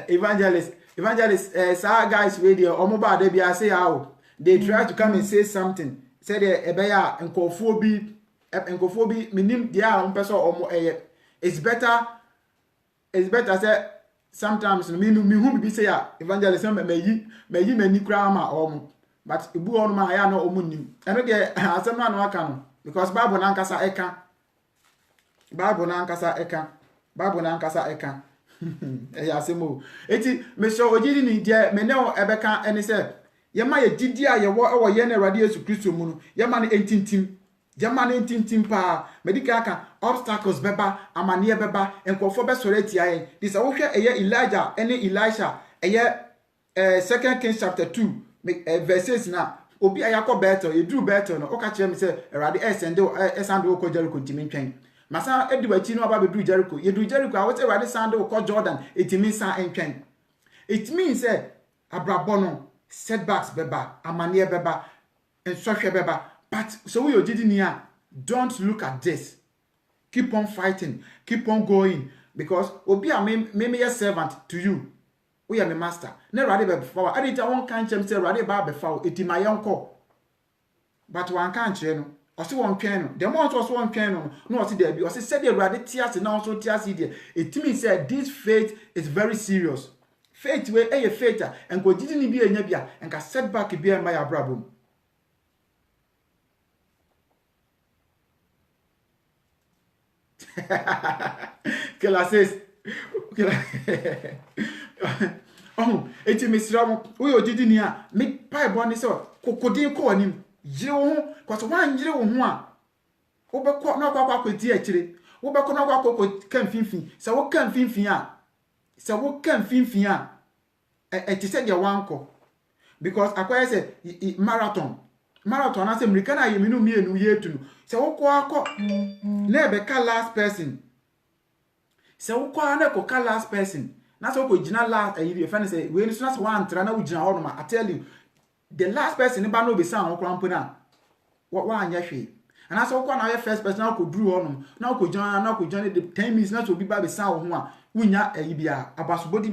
Evangelist, guys radio omoba de bia say how they try to come and say something. Say the ebeya nkofo bi minim dia person omo it's better say sometimes me hu bi say ya evangelist meyi mani kra ma omo but ibu onu ma ya no omo nim eno de asem na no aka no because bible na nkasa eka ya semo eti me so ojidi ni je me ne ebeka eni se ye ma ye didi a ye wo ye na Awurade Yesu Kristo mu no ye ma ne entintim pa medical aka obstacles beba amane beba enkofo be sore tia ye this a wo hwe eye Elijah ene Elisha eye 2 Kings chapter 2 verses na obi ayakọ Bethel ye duru Bethel no o ka kire me se Awurade esande wo ko Jericho ntimi ntwen masa ediwachi no aba bedru Jericho yedu Jericho a wote Awurade sande wo ko Jordan etimi san entwen it means say abrabọ no setbacks beba amane beba ensohwe beba but so we ogidi ni a don't look at this, keep on fighting, keep on going, because obi a me your servant to you, we are my master na Awurade be before I did one kan chem say Awurade ba before etima yenko but one kan kire no ose won twen no the more ose won twen no ose there bi ose said the Awurade tiase na also tiase there it means say this faith is very serious. Faith we faith and go gidi ni bi enya bia and ka setback bi e ma ya brabom. Kela says oh eti mesira mo we ogidi ni a me bible ni so kokodin ko anim jire wo ho kwaso wan jire wo ho a wo be ko na kwa kwati akire wo be ko na kwa kan finfin se wo kan finfin a eti se de wanko because akwai say marathon na say American ayi minu mienu yetu se wo ko akọ na be ka last person se wo ko na ko ka last person na so ko gina last ayi fan say we ni so na so wan tra na wo gina ho no ma I tell you the last person ba no be san ho krampo na wa anya hwe ana so ko na ye first person na ko duru ho no na ko gina the 10 minutes na so bi ba be san ho a wunya ayi bia abasubodi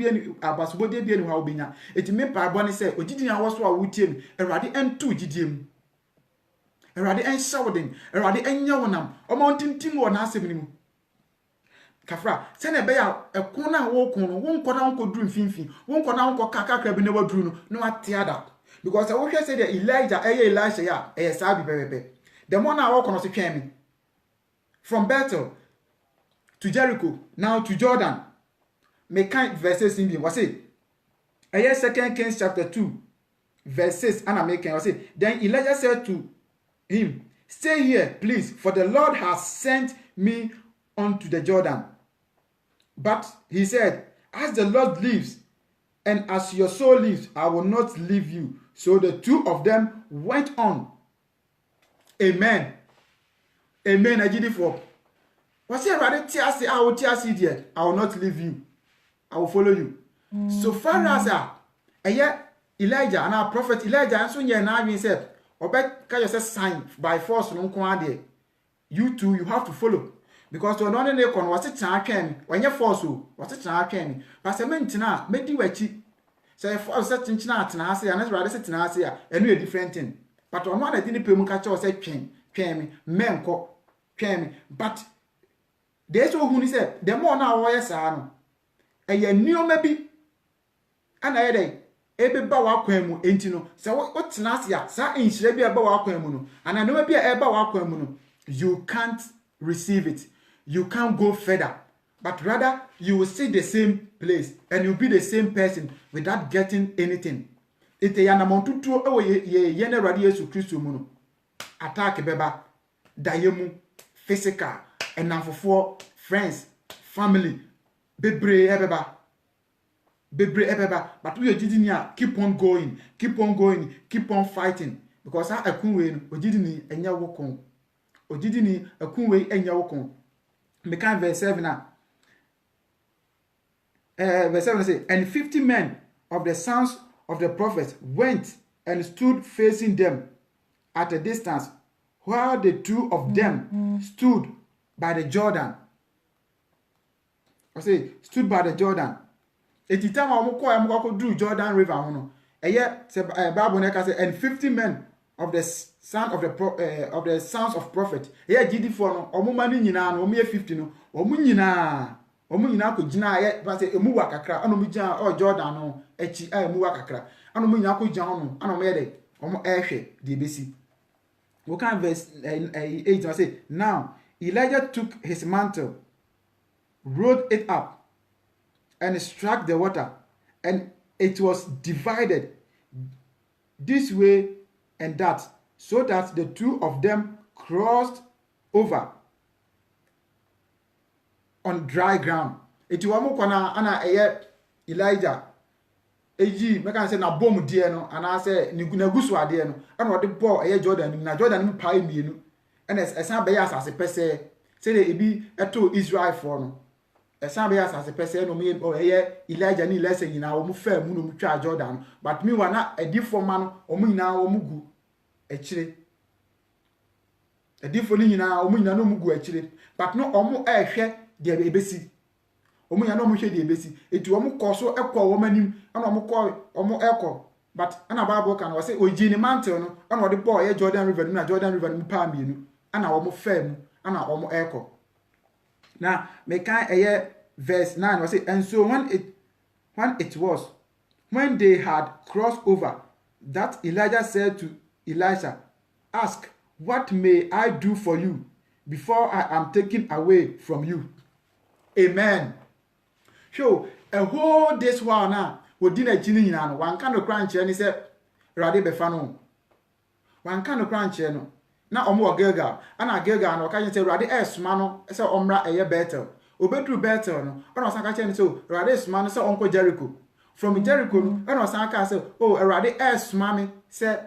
bi ni ha obinya eti me pa bo ni say ogidi an wo so a wutie mi Awurade entu gidiem Awurade enshawden Awurade enya wonam omontintim wo na asem ni mu kafra se na be ya ekon na wo kun no won koda won koduru mfimfin won koda won kokaka bi na waduru no no atiada because wo hwe say the Elijah Elisha ya sabi bebebe the more na wo kono se twen mi from Bethel to Jericho now to Jordan me kind verses in was say 2 Kings chapter 2 verse 6 and I make was say then Elijah said to him, stay here please, for the Lord has sent me unto the Jordan. But he said, as the Lord lives and as your soul lives, I will not leave you. So the two of them went on. Amen. Amen. I did it for. Was he rather tears? I will tears there. I will not leave you. I will follow you. So far as Elijah and our prophet Elijah and so ye na we said, obek ka yourself sign by force no nko ade. You too, you have to follow. Because to no ne kon was it na atwen when you force o was it na atwen but se mentina medi wachi say force set ntina atena ase and rather set na ase a eno a different thing but on one dey pay mu ka che o say twen me menko twen me but there so who ni say the more na wo yes no eye nioma bi ana ye dey ebe ba wa kwan mu enti no se wo tena ase a sa enhire bi eba wa kwan mu no ana no bi eba wa kwan mu no you can't receive it. You can't go further, but rather you will see the same place and you'll be the same person without getting anything. Ite ya na montutu ewo ye na Awurade Yesu Kristo mu no attack beba dayemu physical and for friends family bebre ebeba but we ogidi ni a keep on going keep on fighting because akunwe no ogidi ni enya wokon ogidi ni akunwe enya wokon. Mekan verse 7 now. Verse 7 say, and 50 men of the sons of the prophets went and stood facing them at a distance, while the two of them stood by the Jordan. I say stood by the Jordan. Eti time a drew Jordan River hono. Bible na say and 50 men of the son of the sons of prophet. GD for no omo mani nyina no omo 50 no omo nyina ko gina ba say emu wa kakra ana omo gina Jordan no echi emu wa kakra ana omo nyina ko gina hono ana omo yede omo ehwe de besi. We can verse 8 I say now Elijah took his mantle, rolled it up, and struck the water, and it was divided this way and that, so that the two of them crossed over on dry ground. It was kona ana Elijah eji make am say na bom die no ana say na gusu ade no ana ode ball Jordan na Jordan mu pai mienu and esan be ya asase pese say dey ebi eto Israel for no esan be ya asase pese no me Elijah ni lesson nyina wo mu fa mu no mu twa Jordan but me wa na edi forma no o mu nyina wo mu gu ekire edi fo ni nyina o mu nyina no mu gu ekire but no o mu ehwe de ebesi omu ya no mu hwe de ebesi eti omu koso ekọ wo manim ana omu ekọ but ana Bible kan o say oji ni mantle no ana ode ball Jordan River na Jordan River mu pa mienu ana omu fam ana omu ekọ na me kan verse 9 o say and so when they had crossed over that Elijah said to Elisha, ask, what may I do for you before I am taken away from you? Amen. So a whole this one now we didn't chini nyina no one kind of crunch and say Rade befa no one kind of crunch no na omo Gilgal ana Gilgal no ka say Rade esma no say omra eye Bethel obedru Bethel no ona san ka che so Rade esma no say onko Jericho from Jericho no ona san ka say oh Rade esma me say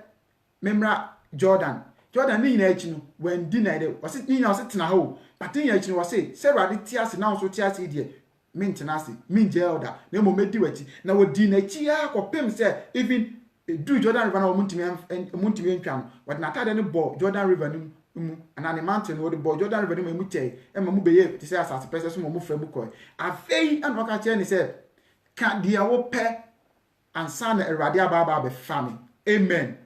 memra Jordan ni nyina echi no when denied was it nyina was tena ho but nyina echi no was say Rade tiase na so tiase die maintenance min jelda na mo medi wachi na wodi na chi ya kopem se even do Jordan River na muntimi ntwa what na tade ne bo Jordan River mu ana ne mountain wo de bo Jordan River ne mu tei e ma mu beye ti se asase pese so mo fra mu koy afei an waka che ni se ka dia wo pe ansa na Awurade ababa be fami amen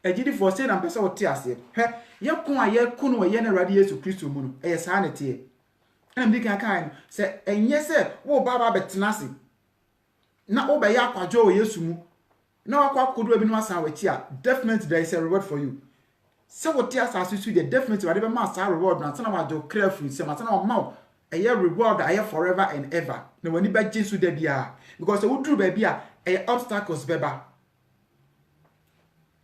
ejidi for say na pese wo ti ase he ye kun aye kunu ye na Awurade Yesu Kristo mu no e sa na tie and they can kind say and yes wo baba betenase na wo be ya kwadwo Yesu mu na wakwa kodo bi no asan wachi a definitely there is a reward for you so what tears as you the definitely whatever mass reward na sana wajo careful say na ma a reward aye forever and ever na wani ba Jesus da bia because wo duru ba bia obstacles beba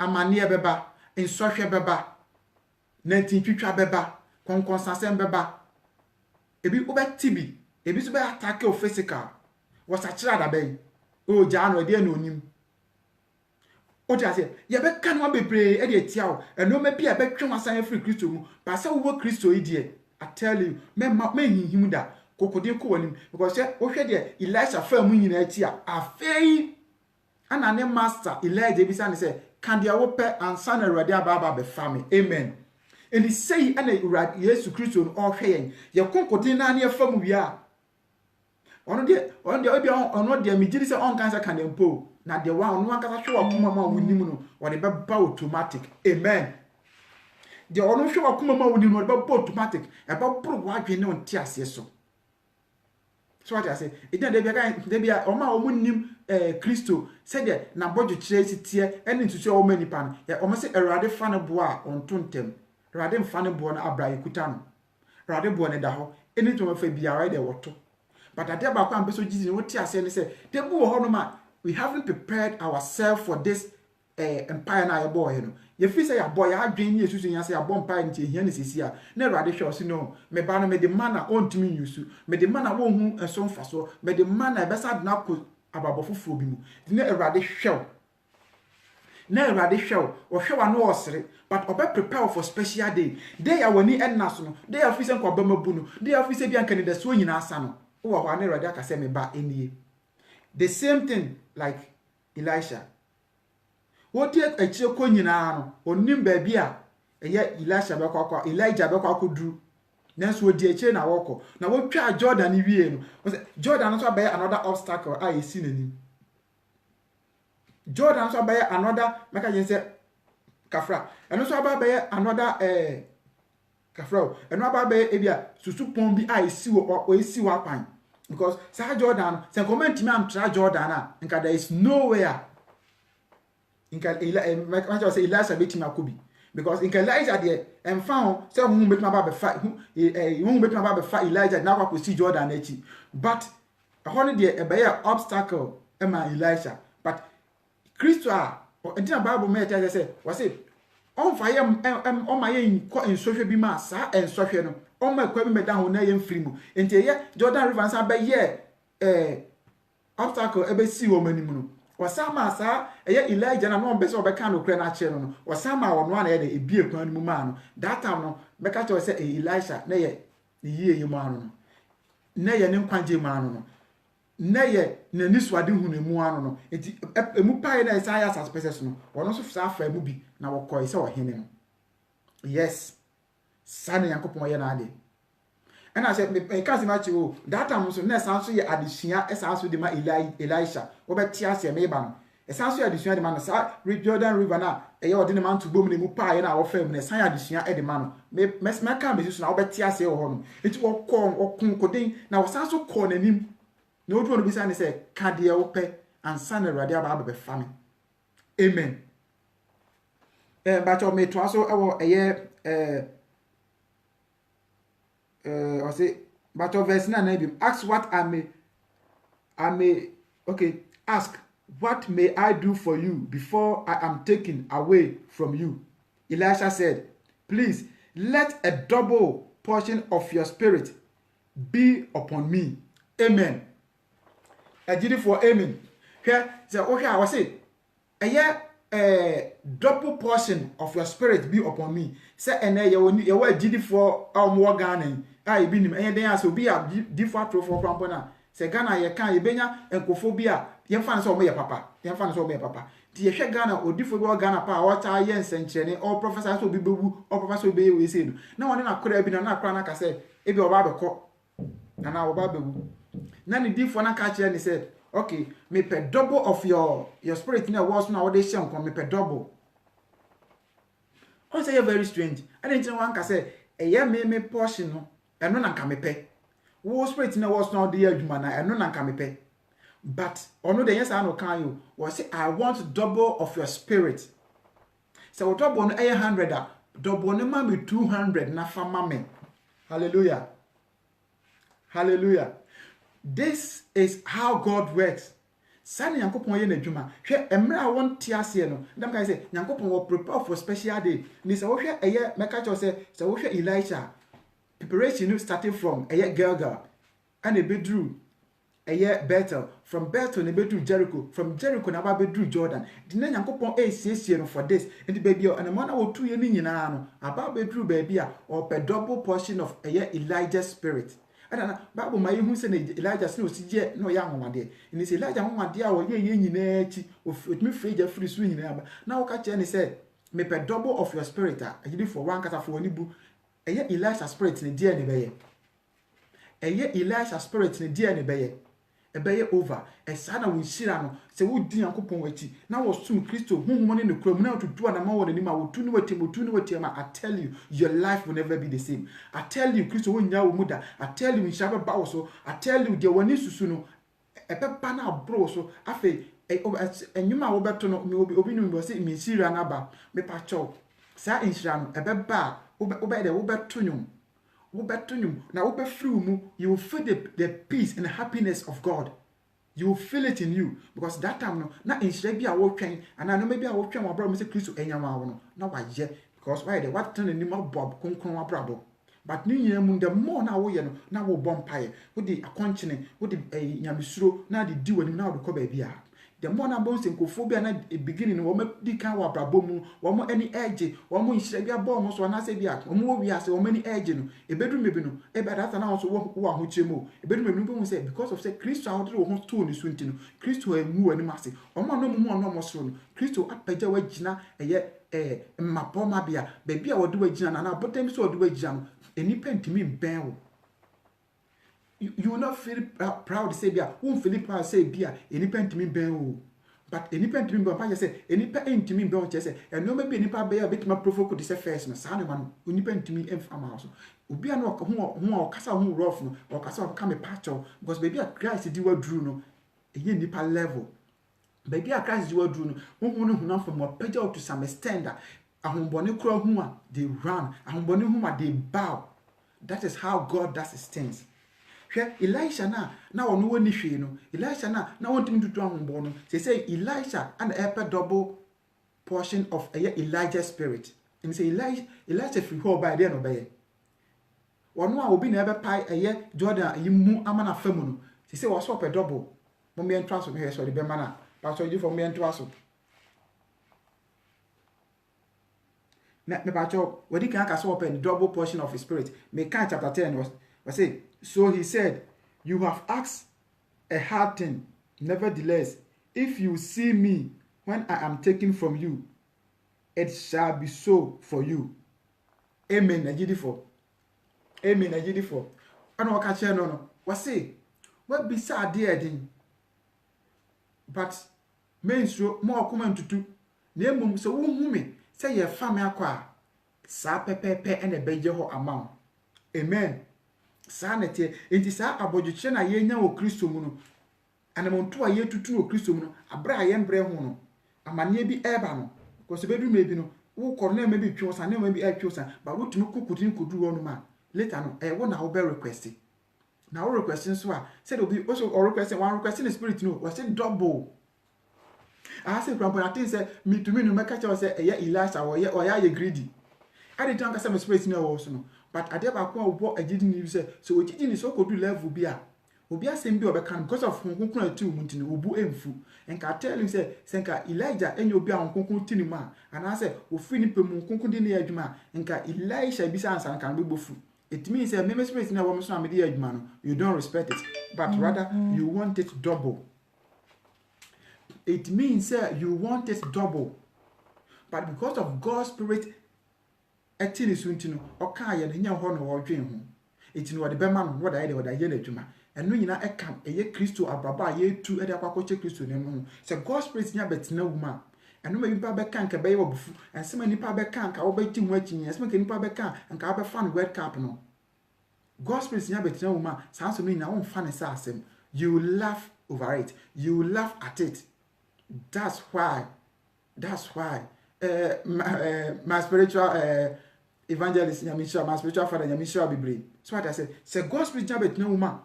amane beba insohwe beba na tintwitwa beba konkonsasem beba ebi obetibi ebi so be attack o physical was a chira da ben o jano e de na onim o ti ase ye be kan wa bebre e de tia o eno ma bia be twen wasan free Kristo mu ba se wo Kristo yi de I tell you me hinhim da kokode ko wanim because o hwe de Elisha fa mu nyina ati a afei ana ne master Elijah bi say ne kan dia wo pe ansa na Awurade ababa be fami amen. And he say ana Yesu Kristo no hwe ye konkode na ne afa mu bia ono de obi ono de migiri se on kansa kan empo na de wa ono ankasa hwe wakoma ma wonim no wo de beba automatic amen. De ono hwe wakoma ma wonim no de beba automatic e ba bro wa dwene on ti ase so what I say it de bia o ma o munim Kristo se de na bodwo kire sitie ene ntutu o ma nipa no ye o ma se Awurade fa ne bo a on tontem Awurade mfa ne bo na abra ekuta no Awurade bo ne da ho eni to ma fa bia de woto but ade ba kwa ambeso gizi no ti ase ne se de bu ho no ma we haven't prepared ourselves for this empire na yebo he no ye fi say ya boy ya adwen ni esusu nya say ya bo empire nti ehia ne sisi a na Awurade hwe o se no me ba no me de mana ontimi yusu me de mana wo hu enso mfaso me de mana e besa na ko ababofofo bi mu de na Awurade hwe o na Awurade hwe o hwe wa no osere but obe prepare for special day ya wani enna so no day ya fi se nko ba mabu no day ya fi se bi anka ne da so nyina asa no wo wa na Awurade aka se me ba enie the same thing like Elisha what ye achire ko nyina no onim ba bi a eye Elijah be kwakwa duru nanso odi eche na woko na wotwa Jordan wie no Jordan so abaye another obstacle a yesi nani Jordan so abaye another meka je say kafra eno so abaye another kafra eno abaye ebia susu pon bi a yesi wo yesi wo apan because sa Jordan say comment me am tra Jordan a nka there is nowhere nka meka say Elisha beti makobi because in Elijah there and found say who bet ma ba fa who bet ma ba fa Elijah na kwa see Jordan echi but honey there e be obstacle e ma Elisha but Christo a the Bible me tell say was say on fire on my ko ensohwe bi ma sa ensohwe no on ma kwa bi me dan ho na ye mfiri mu enti ye Jordan river san be ye obstacle e be si wo manimu no wasama sa eye Elijah na no be se obeka no kre na che no wasama wono na ye de ebie kwan mu ma no that time no beka che say Elisha na ye yie ye ma no na ye ne nkwanje ma no na ye na niswade hu na mu ano no enti emu pae na Isaiah suspects no wono so fa fa mu bi na wokoi se ohene no yes sana Yakobon ye na ade and I said, me can't match you. That time so next answer ye addition, as answer the ma Elisha. Over tears ye meban. As answer addition the man, Jordan River na, a year ordinary man to boom the mupa and our family, sign addition at the man. Mess my conversation, I'll bet tears ye or home. It will corn or concoding. Now was also corn him. No one will be signed, say, Cadia ope and son of Radia Baba family. Amen. But your mate also a year, or say, but of verse 9, ask what I may, okay, ask, what may I do for you before I am taken away from you? Elisha said, please, let a double portion of your spirit be upon me. Amen. I did it for amen. Here, so, okay, I was saying, a double portion of your spirit be upon me. Say, and you were did it for our more gardening. I be him, and then I so be a different for Crampona. Say, Ghana, you can't, you benya, and cophobia, you find so me, papa, you find so me, papa. The Yesha Ghana or different Ghana power, what I yen century, or professors will be boo, or professor be we said. No one could have been an acronac, I said, if you're Baba cock, and our Babu. None different catcher, and he said, okay, me per double of your spirit in a was nowadays, come me per double. I say very strange. I didn't know one can say, a year me portion. And none can me pay. Wo spirit in was not the human, and none can me pay. But on the yes, I know can you was say I want double of your spirit. So double on 100, double on mammy 200, na for mammy. Hallelujah. Hallelujah. This is how God works. Sani Yakobon ye na dwuma. Hwe emre a won tiase no. Ndam kan say Yakobon will prepare for special day. Ni say wo hwe eye meka cho say wo hwe Elisha. Preparation starting from a Gilgal and a bedroom a year Bethel, from Bethel and a bedroom Jericho, from Jericho and a bedroom Jordan. The name Yankopon a for this, and the baby and a man or 2 years in about bedroom baby or per double portion of a year Elijah's spirit. I don't know, Bible my who said Elijah snow see no young one day. And it's Elijah one dear or ye in with me free your free swing. Now catch and said, me per double of your spirit, I did for one cat for any book. Eye Elisha spirit ni dia ne beye. Eye Elisha spirit ni dia ne beye. Ebeye over. Esana wo hira no se wo di Yakobon wachi. Na wo sum Kristo honhom ne ne kura mu na to do na ma wo ni ma wo tu ni wati ma. I tell you your life will never be the same. I tell you Kristo wo nya wo muda. I tell you nshaba ba wo so. I tell you de wani susu no epepa na abro so afi enyuma wo beto no obi no mbo se mi hira na ba me pa cho. Sa hira no ebeba Ubetunum. Now, you will feel the peace and the happiness of God. You will feel it in you. Because that time, no, not in Shabby, I will train, and I know maybe I will train my brother, Mr. Christo, and Yamano. Now, why, yet? Because why the what turn the name of Bob, Concon, Brabo. But New Year, the more now, we now will bompire, with the continent, with the Yamisro, now the dew and now the Cobebia. The more bones in Cophobia at the beginning, one make the cow brabomu, one more any edge, one more in Shabia bombs, one as a biak, one more we are so many edges, a bedroom maybe no, a bad after now also one who chemo, a bedroom maybe say because of say Christo out of home two in the swinting, Christo a moo and massy, or more no more no more soon, Christo up by Jawajina, a yet a mapoma beer, baby I will do a jam and I'll put them so do a jam. enipa ntimi ben wo. You will not feel proud to say bia, won't feel proud say bia, enipa ntimi ben wo. But enipa ntimi ben pa say enipa ntimi ben wo say, and no maybe enipa be a bit ma provoke to say first no, sa ne ma no, enipa ntimi emfa ma so. Obi a no ho kasa ho rough no, or kasa come a patch because baby a Christ di wadru no, eye nipa level. Baby a Christ di wadru no, won no hunam from pagya to some extent that ahombone kura hu a they run, ahombone hu a they bow. That is how God does his things. Elisha na ono woni hwe no, Elisha na wontimi tutu ahombon no. Say Elisha and a double portion of Elijah's spirit. And say Elisha free ho by there no be. Ono a obi na ebe pai Jordan yimu amana famu no. Say was up a double. Mo me entraso me so the be mana. Pastor you for me entraso. Na me pacho wedi kan aka so open double portion of his spirit. Me kan chapter 10 was say, so he said, you have asked a hard thing. Nevertheless, if you see me when I am taken from you, it shall be so for you. Amen. Najidifo. Amen. Najidifo. Ano wakache no. Wase, what be sad dear din? But mainstream more common to do. Name so woman say your family akwa. Sa pepe and a bejo amount. Amen. Sanete enti sa abodjuche na yenya wo Kristo mu no anamonto a yetutu wo Kristo mu no abra ye mbre ho no amane bi eba no because bedu mebi no wo korona mebi twa sa na mebi atwa sa ba wo tumi kokutin kodu wo no ma later no wo na wo be request na wo request so a said obi also or request one request in the spirit no was say double I say grandpa I think say me to me no make cha say Elisha or ye greedy I dey tell am spirit no wo so no. But I never go about a didn't use so we didn't so could do level beer. Obia same be obekan because of hunkun tu muntini obu emfu. And can tell him say senka Elijah enye obi a hunkun tini ma. And I say ofi ni pe mu hunkun di na adwuma. Nka Elisha bisa ansa kan be bofu. It means say me spirit na wo so am di adwuma no. You don't respect it, but rather you want it double. It means say you want it double. But because of God's spirit etini suntino oka ye nya ho no wodwen ho etini wode bema no wode aye de wode aye na adwuma eno nyina ekam eye Kristo ababa ye tu ede akwakoche Kristo ne no se God spirit nya betina wuma eno ma nipa be kan ka be ye obufu ensema nipa be kan ka wo be ti ho akinyi ensema ka nipa be kan nka wo be fan red cap no God spirit nya betina wuma sanso no nyina wo fa ne sa asem you laugh over it, you laugh at it. That's why my spiritual evangelist Nyamisha, my spiritual father Nyamisha Bibri. So what I said, say God spiritual bet no woman.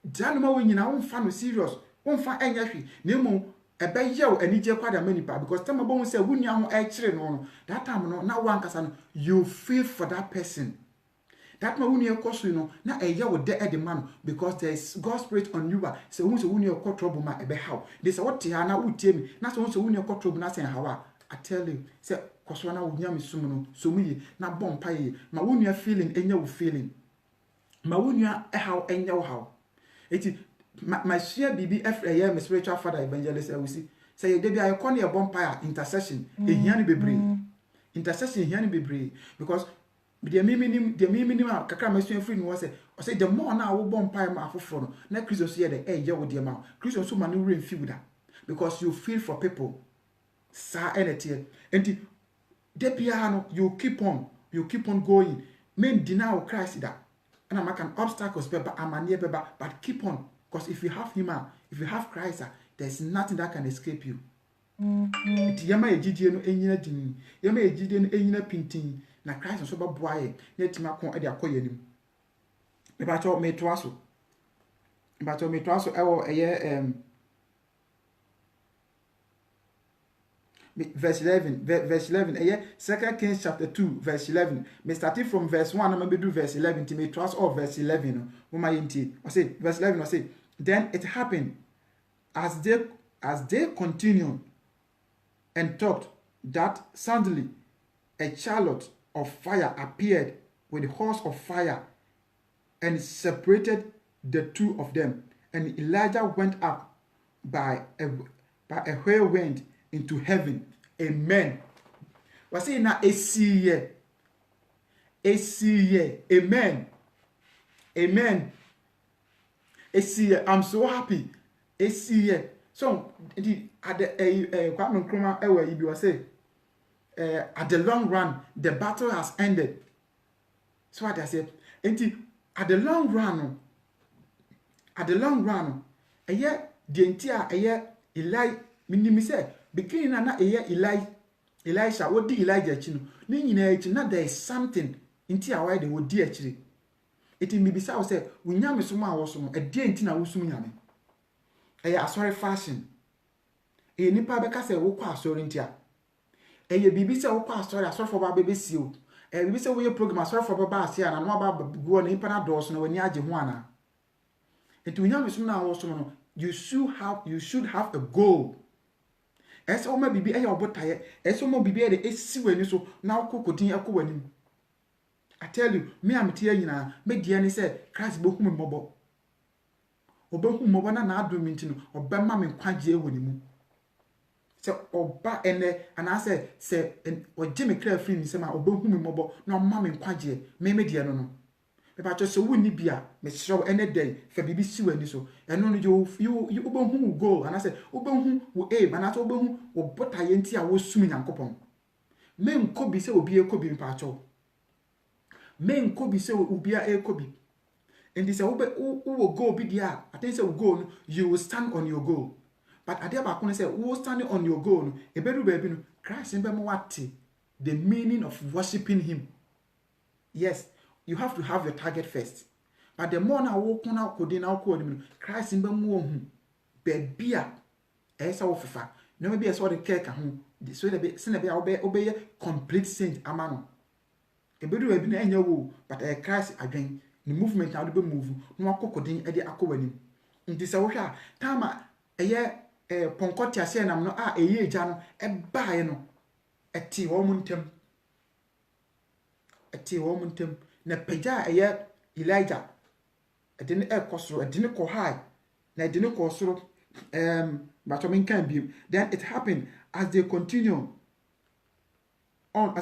Januma when you now fan serious, won't find any nemo a bay yell and need quite a many part because Tamabon said, when you actually no, that time no, now one can you feel for that person. That man who cost you know, now a year with the man because there is God's spirit on you. So who's who near caught trouble my ebe how. This what Tiana would tell me. Not so who near caught trouble, nothing how. I tell you, say, Koswana would yam sumuno, so me, not bomb pie, my wound you're feeling, and you're feeling. My wound you're how, and your how. It is my share BBF a year, my spiritual father evangelist, I will see. Say, Debbie, I call you a bonfire intercession, a yanni be brave. Intercession, yanni be brave. Because the minimum, Kakra, my friend was say, the more now will bonfire my phone. Now, Christos here, the air, you with the amount. Christos so maneuver and feel that because you feel for people. Sa energy and the piano you keep on going men deny Christ that and I'm like an obstacles but I'm a near but keep on because if you have him if you have Christ there's nothing that can escape you. Yama ejidie no enyina dini yama ejidie no enyina pintin na Christ so ba boaye na tima kon e de akoye nim me ba cho me toaso ewo eye verse 11 2 Kings chapter 2 verse 11 me starting from verse 1 and do verse 11 to me trust all verse 11 my inti I say verse 11 I say then it happened as they continued and talked that suddenly a chariot of fire appeared with a horse of fire and separated the two of them, and Elijah went up by a whirlwind into heaven. Amen. Was it na esi Esiye. Amen. Amen. Esiye. I'm so happy. Esiye. So at the Kwame Nkrumah ewe ibi was say at the long run the battle has ended. So what I say, at the long run, eye the entire Eli minimi say beginning na Elisha what di Elijah chino ni nyina echi na there is something nti a why they would di achire eti mi bisa wo say wunyame so ma wo so no e die nti na wo sum nyame eye asori fashion eye nipa be ka say wo kwa asori nti a eye bibi say wo kwa asori for ba bebe si o bibi say wo ye program asori for ba ase ana no ba go na nipa na do so na wani age ho ana eti wunyame so na wo so no you should have a goal. Ese o ma bibi e ya obotaye ese o ma bibi e de esi wani so na okokodin akowani. I tell you, me am tie nyina me dia ni say Christ bo hu me mobo. Obahu mobo na adom nti no obema me kwagye woni mu. Se oba ene ana se oje me kra free ni se ma obahu me mobo na omma me kwagye me dia no. Me ba cho so woni bia me hyerew ene day fa bibi si wani so eno no you obahu go ana se obahu wo ana se obahu wo botaye nti a wo sum nyankopon. Me nko bi se obi ekobi me pa cho. Men kobi se ubia e kobi. And this will go be there. I think say go, you will stand on your goal. But I dare back say who standing on your goal. A better baby Christ in Bemwati. The meaning of worshiping him. Yes, you have to have your target first. But the more now walk on out coding out code Christ in Bemwo Bebia Esa Ofifa. No maybe a sort of cake home. This way the sin obey complete saint amano. Ebedu ebi na enya wo but Christ adwen the movement how do be move no akokodin e de akowani nti se wo hwa tama eye ponkoti ase nam no a eye eja no e baaye no eti wo muntem na peja eye Elijah ede ne ekosoro ede ne ko high na ede ne ko soro but I can be then it happened as they continue on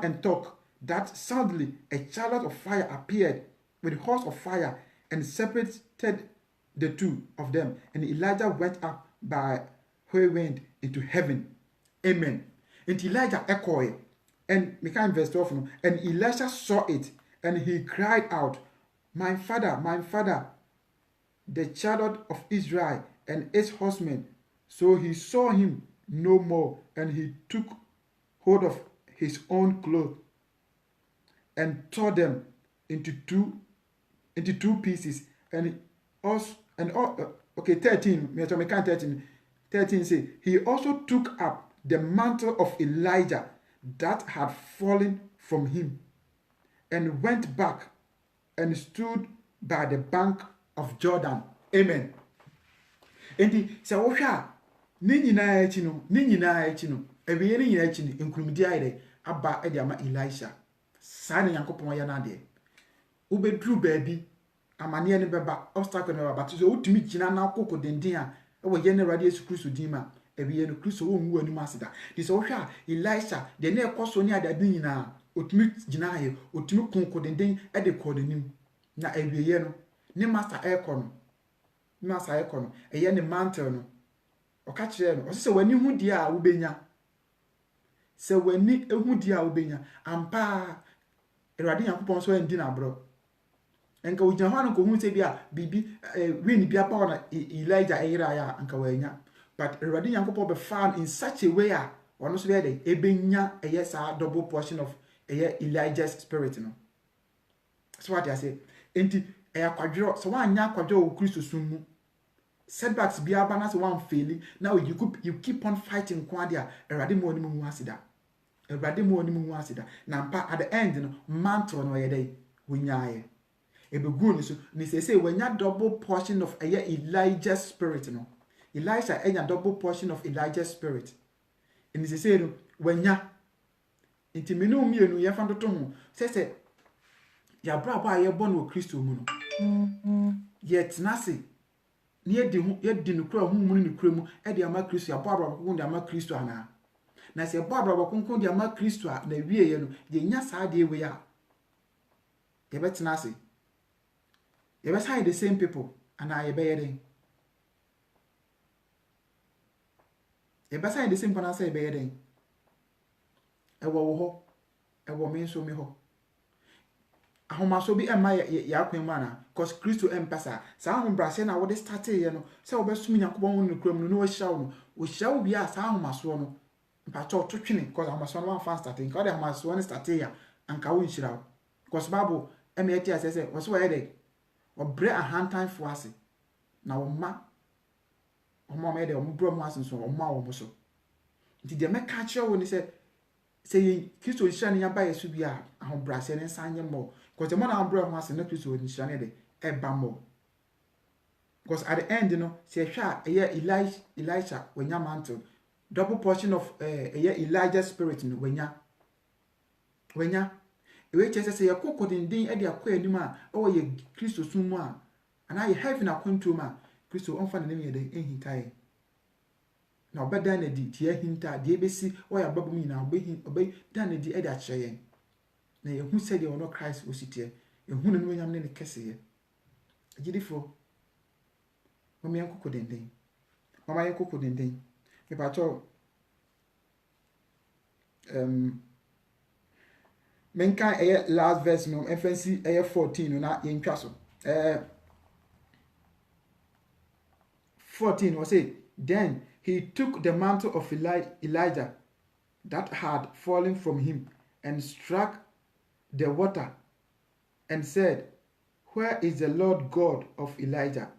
and talk that suddenly a chariot of fire appeared with a horse of fire and separated the two of them. And Elijah went up by whirlwind into heaven. Amen. And Elijah echoed. And we can verse 12. And Elisha saw it and he cried out, my father, the chariot of Israel and its horsemen. So he saw him no more and he took hold of his own clothes and tore them into two pieces. And also, 13 say, he also took up the mantle of Elijah that had fallen from him and went back and stood by the bank of Jordan. Amen. And so wohwa ni nyina echi no ebiye ni nyina echi no enkurumdi ayre aba e de ama Elisha. Sana yankopon ya na de ubedru baabi amane ne beba obstacle ne baba to so utumi gina na akoko dendin a e wo ye ne radio Yesu Kristo din ma ebiye no Kristo wo nwu anum aseda de so hwa Elisha de na ekoso ne adade nyina otumi gina aye otumi konko dendin e de ko danim na ebiye no ne master ekono eye ne mantle no oka kire no o se wani hu die a wo benya se wani ehu die a wo benya ampa Erade Yakupon so endi na bro. Enka ujina hwa no ko hu se bia bibi win bia pa na Elijah eyira ya anka wanya. But Erade Yakupon be found in such a way a ono so be dey ebenya eye sa double portion of eye Elijah's spirit no. So what I say enti eya kwadwo so wanya kwadwo wo Kristo sum setbacks bia ba na so wan fail now you keep on fighting kwa dia Erade mo ni mu asida. Everybody mo ni mu asida na mpa at the end no mantle no ye dey wunyaye ebegu ni so ni say wanya double portion of Elijah's spirit no Elisha enya double portion of Elijah's spirit ni say no wanya intimenu mienu ye fa toto ho say ya bra ba ye bo no Kristo mu no yet nase ni ye di no kura hu mu ni kura mu e de ama Kristo ya bra ko de ama Kristo ana na se baba bakonkon dia ma Kristo a na wieye no ye nya saa de we ya yɛbɛtena ase yɛbɛsa the same people anaa yɛbɛyɛ den yɛbɛsa the same people anaa sɛ yɛbɛyɛ den ɛwɔ wo hɔ ɛwɔ me nso me hɔ ahomaso bi ɛmma yɛakwan mu ana cause Kristo ɛmpa saa ahobrɛase na wode startee yɛ no sɛ wobɛsom Nyankopɔn ho no kurom no na wɔhyia wo no wɔhyia wo bia saa ahomaso no mpatɔ to twene cause ahomaso no wamfa startee nka wode ahomaso no startee ya anka wo nhyira wo cause Bible ɛmɛ yɛte asɛ sɛ wɔso wɔyɛ dɛ wɔbrɛ ahantanfo ase na wɔma ɔmɛ dɛ ɔmbrɛ mo ase nso ɔma wɔ mo so nti deɛ mɛka kyerɛ wo ne sɛ yɛ Kristo nhyira ne yaba yɛ so bi a ahobrɛase ne nsa nyɛ mmɔ because the more na brɛ ho ase na Kristo nhyira ne de ɛba mmɔ because at the end no sɛ hwɛ a ɛyɛ Elisha wanya mantle double portion of ɛyɛ Elijah spirit no wanya ɛwɛ kyerɛ sɛ yɛkɔ kɔdenden ɛde akɔ anim a ɛwɔ yɛ Kristo sum mu a anaa yɛ heaven akɔntom a Kristo ɔmfa ne ne yɛ de ɛhintae na ɔbɛda na di tie hinta deɛ bɛsi ɔyɛ ababom nyinaa ɔbɛda na di ɛde akyerɛ yɛn na yɛhu sɛdeɛ ɔno Christ ositie yɛhu ne nyam ne kɛseyɛ agyidifo mama yɛn koko denden mepato menka ɛyɛ last verse no ɛfansi ɛyɛ 14 no na yɛntwa so 14 was say then he took the mantle of Elijah that had fallen from him and struck the water and said, where is the Lord God of Elijah?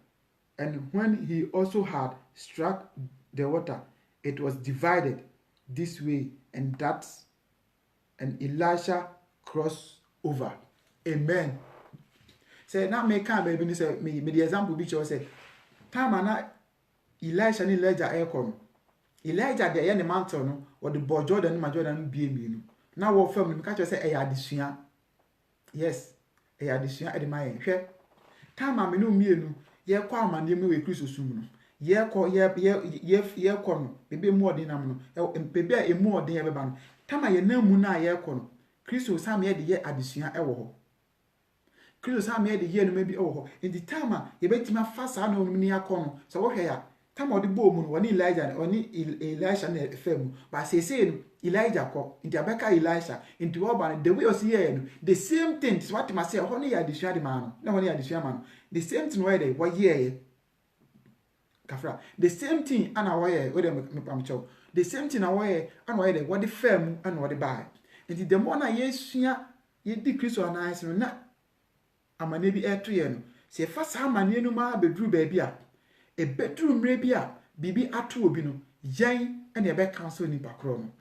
And when he also had struck the water, it was divided this way and that, and Elisha crossed over. Amen. Say now me can baby say me the example be say time ana Elisha ni Elijah ekɔ no Elijah de ye ne mantle no or the boy Jordan ma Jordan bie mienu na wo fam no ka kyerɛ sɛ ɛyɛ adesua yes ɛyɛ adesua ɛde ma yɛn hwɛ time a me no mienu ye kɔ amane mu we Kristo sum no ye kɔ no bebe mu ɔden nam no bebe a emu ɔden ye beba no time a ye na mu na ye kɔ no Kristo sam ye de ye adesua ɛwɔ hɔ Kristo sam ye de ye no ma bi ɛwɔ hɔ in the time a ye betima fa saa na onum ni akɔ no so wo hwɛ ya time ɔde bɔ mu no wɔne Elijah ɔne Elisha na fam ba sese no Elijah kɔ nti abɛka Elisha nti wɔba no the way ɔsi yɛ no the same thing so what ma say ɔhɔ ne yɛ adesua de ma no na hɔ ne yɛ adesua ma no the same thing why they wɔ yɛ kafra the same thing ana wɔyɛ wo de mepam kyɛw the same thing na wɔyɛ ana wɔyɛ de wɔde fam ana wɔde ba nti the more na yɛsua yɛdi Kristo ananse no na amane bi ɛto yɛ no sɛ fa saa amane no ma beduru baabi a ebeduru mre bi a bibi ato obi no yɛn ɛna ɛbɛ cancel nipa koro no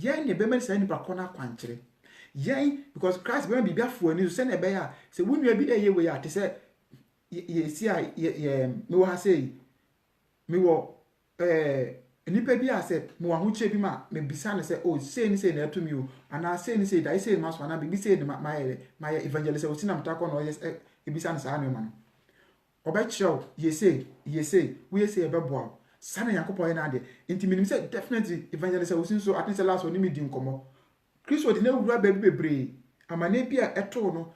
yɛn ne bɛma sɛ nipa koro na kwankyere yɛn because Christ bɛma bibi afo ani so sɛ na ɛbɛ ya sɛ wonua bi ɛyɛ we ya te sɛ yɛsi a me wɔ ha sɛ me wɔ nipa bi a sɛ me wɔ ho kyɛ bi ma me bisa ne sɛ oh sei ne sei na ɛto mi o ana sei ne sei da sei ma so ana bibi sei ne ma yɛ evangelist o sinam ta kɔ no yɛ ebisa ne saa ne ma no obɛkyerɛw yese wo yese ɛbɛboa sana Yakobɔ yɛ na de nti minim sɛ definitely evangelist o sin so at least last one mi di nkɔmɔ Kristo de na wura ba bi bebree amane bi a ɛto no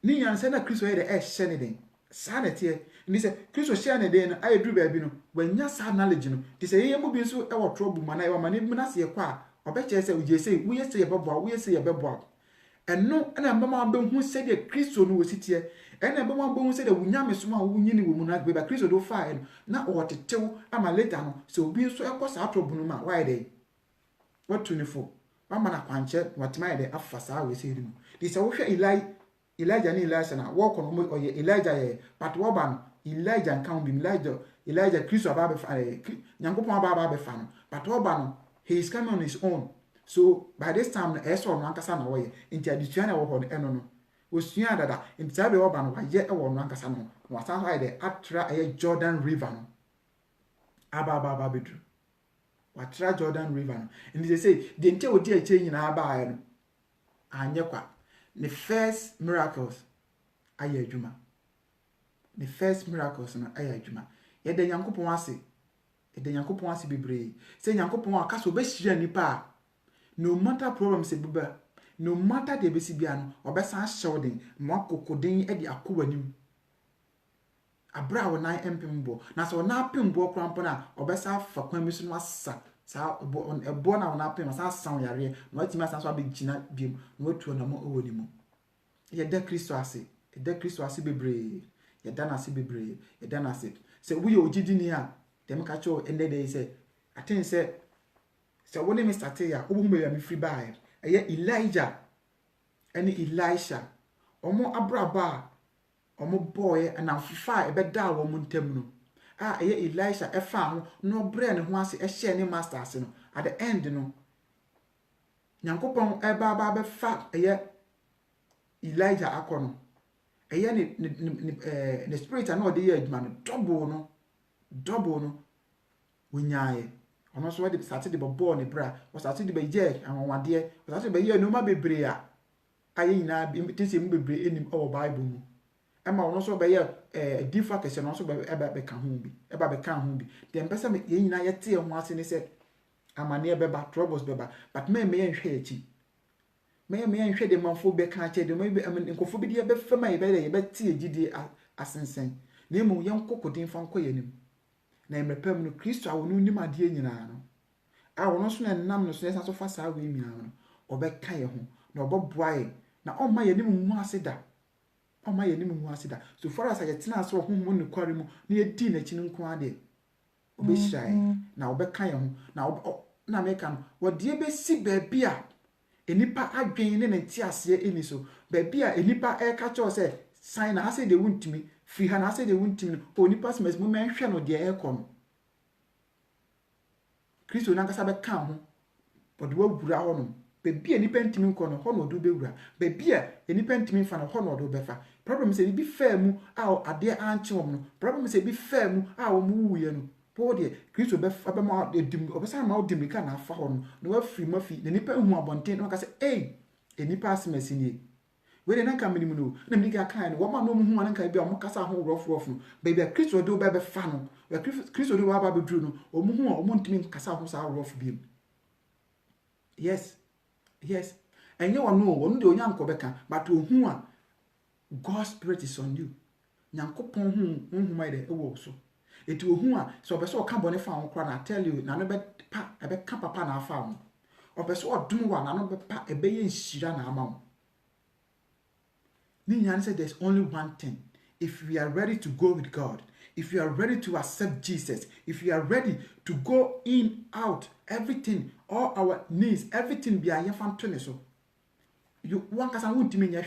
ne yansa na Kristo yɛ de ɛhyɛ ne den saa na tie ni sɛ Kristo hyɛ ne den no ayɛ duru ba bi no wanya saa knowledge no te sɛ yɛ mu bi nso ɛwɔ trouble mana ɛwɔ amane bi na se yɛ kɔ a ɔbɛkyerɛ sɛ yese wo yese yɛbɛboa ɛno ɛna mbama bɛhu sɛ de Kristo no wɔ sitie ɛna mbama bɛhu sɛ de wunyame soma wo nyini wɔ mu na beba Kristo do fa ɛno na ɔtetew ama later no sɛ obi nso ɛkɔ saa trouble no ma why dey what 24 mama na kwankyɛ watema yɛ de afa saa wɔ sɛ mu de sɛ wo hwɛ Elijah ne Elisha na wɔkɔ no ɔyɛ Elijah yɛ but wɔba no Elijah nka bi Elijah Kristo aba bɛfa Nyankopɔn aba bɛfa no but wɔba no he is coming on his own. So by this time na eso no ankasa na woye nti adesua na wo ho eno no osua dada nti sabe wo ba no waye e wo no ankasa no na wasan ha de atra Jordan River no aba bedru watra Jordan River no nti they say de nte odi a che nyina aba no anye kwa the first miracles aye adwuma the first miracles na aye adwuma ye de Nyankopon ase bebre se Nyankopon aka so be hyira nipa no matter problems ebuba no matter the besi bia no obesan shielding mo kokoden e di akowanim abra wona empembo na so na pembo krampo na obesa fa kwan mi so no asa sa ebo na wona pem sa san yare no atima san so abegina biem no otuo na mo owoni mu ye da Kristo ase bebre ye da na ase bebre ye da na ase se wo ye ogidi ni a dem ka cho ende dey say atin say woni me start ya obo mu ya me free by eye Elijah ene Elisha omo abraba omo boy na fifa e be da wo mu ntam no eye Elisha e fa ho no bre ne ho ase e share ne masters no at the end no Nyankopon e ba be fa eye Elijah akono eye ne spirit na o de ye adwuma no double no wonyaaye ono so de start de bo ne bra o start de be je anwade o start de be ye no ma bebre a aye nyina bi tese mu bebre enim o Bible mu ema ono so be ye difa kese no so be ka ho bi be ka ho bi de mpesa me ye nyina ye te ho ase ne se amane be ba troubles be ba but me ye nhwe echi me ye nhwe de manfo be ka che de me nkofo bi de be fama ye be te egidi asensen na emu ye nkokodin fa nko ye nim na emepem no Kristo a wonu nim ade nyina no a wono so na nam no so esa so fa saa we nyina no obeka ye ho na oboboae na omma ye nim mu ase da so far as I tena so ho mu ne kware mu na ye di na chi nko ade obehyirai na obeka ye ho na meka no wode be si ba bia enipa adwen ne nti ase eni so ba bia enipa e ka cho se sign na ase de wuntimi fi ha na ase de wuntimi onipa smes mu menhwe no de e kom Kristo na nkasa be ka ho bode wawura ho no be bia enipa ntimi nko no ho no do be wura be bia enipa ntimi fa no ho no do be fa problem say bi fa mu a ade anche wo no problem say bi fa mu a wo mu wuye no po de Kristo be fa be ma dim obesa ma dim ka na fa ho no na wa free mafi enipa hu abonten no ka say enipa asmesi ni we de nanka minimu no na mnika kan no woma no mu hu anka bia o kasa ho rof no baby Kristo do be fa no Kristo do wa ba be dru no o mu hu o mu ntimi kasa ho sa rof biem yes enye wono de onyanko beka but ohu a God's spirit is on you nyankopon hu mai de ewo so eti ohu a so be so ka bone fa ho kra na tell you na no be pa e be ka papa na afa ho obeso odum wa na no be pa e be ye nhira na ama ho. Nyan said there's only one thing. If we are ready to go with God, if you are ready to accept Jesus, if you are ready to go in, out, everything, all our needs, everything be a fan tone so. You one kasa won't mean your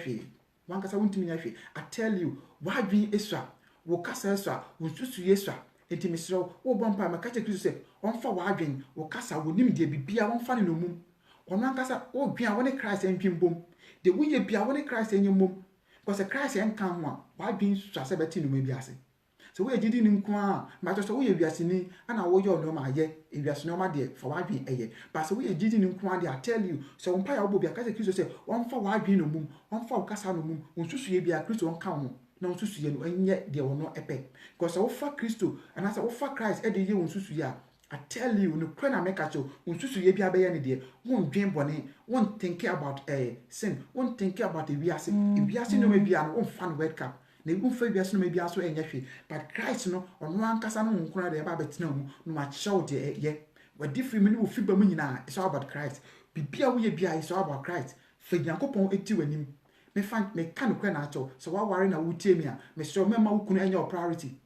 I tell you, why be Esra, wo kasa Esra, wo susu Esra, entimisro, wo bompa makache Kristo se, on fa wadwen, wo kasa wo nim de bibia won fa ne no mum. Ono kasa wo dwan woni Christ entwim bom. De wo ye bia woni Christ enyim bom. Because the Christ en kan ho a why being swase beti no ma biase so we gidi ni nko a ma to so we biase ni ana wo yo no ma ye biase no ma de for why being eye but so we gidi ni nko a de I tell you so on pa ya obo bia ka se Kristo se on fa why being no mum on fa kasa no mum on susu ye bia Kristo on kan ho na on susu ye no enye de wo no epe because wo fa Kristo and as wo fa Christ e de ye on susu ya I tell you, no kwena meka cho, unsusu ye bia beya ni de, won dwen bone, won think about sin, won think about ibiase. Ibiase no me bia no won fan word cup. Na won fa ibiase no me bia so enye hwe. But Christ no, ono ankasa no nkura de ba betina mu, no ma show de ye. We different me wo fi ba mu nyina, it's all about Christ. Bibia wo ye bia it's all about Christ. Fa Nyankopon eti wanim. Me fan me kan kwena cho, so wa ware na wutie me a, me so mema wo kunu enye your priority.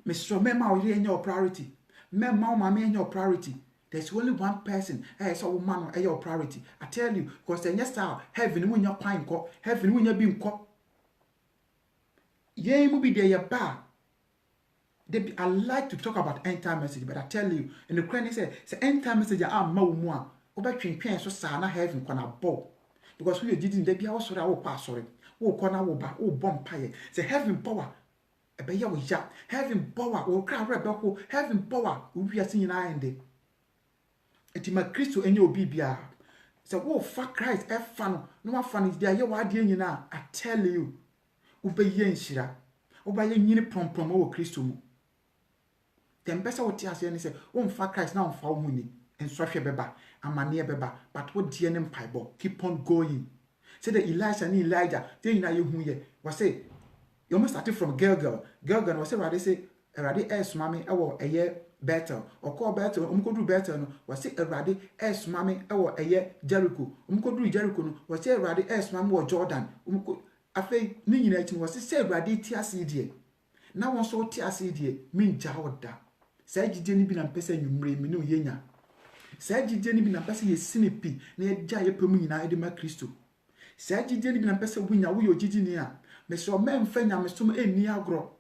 Mr. Mema or your priority. Mema mama your priority. There's only one person. So man your priority. I tell you, because then yes, heaven when you're pine cop, heaven when you're being cop. Ye will be there your bar. I like to talk about end time message, but I tell you, in the Ukraine say end time message are more. Over twin so sana heaven kona bow. Because we didn't they be also our pass sorry. Oh corner wo ba oh bomb pie. Say heaven power. Ebeya wo ya heaven power o kra rebeko heaven power wo wiase nyina ende enti ma Kristo enye obi bia se wo fa Christ e fa no wa fa no dia ye wa de nyina I tell you wo be ye nhira wo ba ye nyini promprom wo Kristo mu dem pesa wo ti ase ne se wo fa Christ na wo fa wo ni enso hwe beba amane beba, but what dear name piebo, keep on going. Say the Elisha and Elijah, they na you who ye was say you almost started from Gilgal was say rather say Erade Mami ewo a year better or call better do better no was say Erade Mami ewo a year Jericho do Jericho no was say Erade Mami or Jordan afe ni nyina chi was say Erade ti ase na won so ti ase min jawoda say gide ni bi na pese nwumre mi no yenya say gide ni bi na pese ye sinipi na ye gya ye pemu nyina e de ma Kristo say gide ni bi na pese wunya wo yo gidi ni a me so men fanya me so eni agro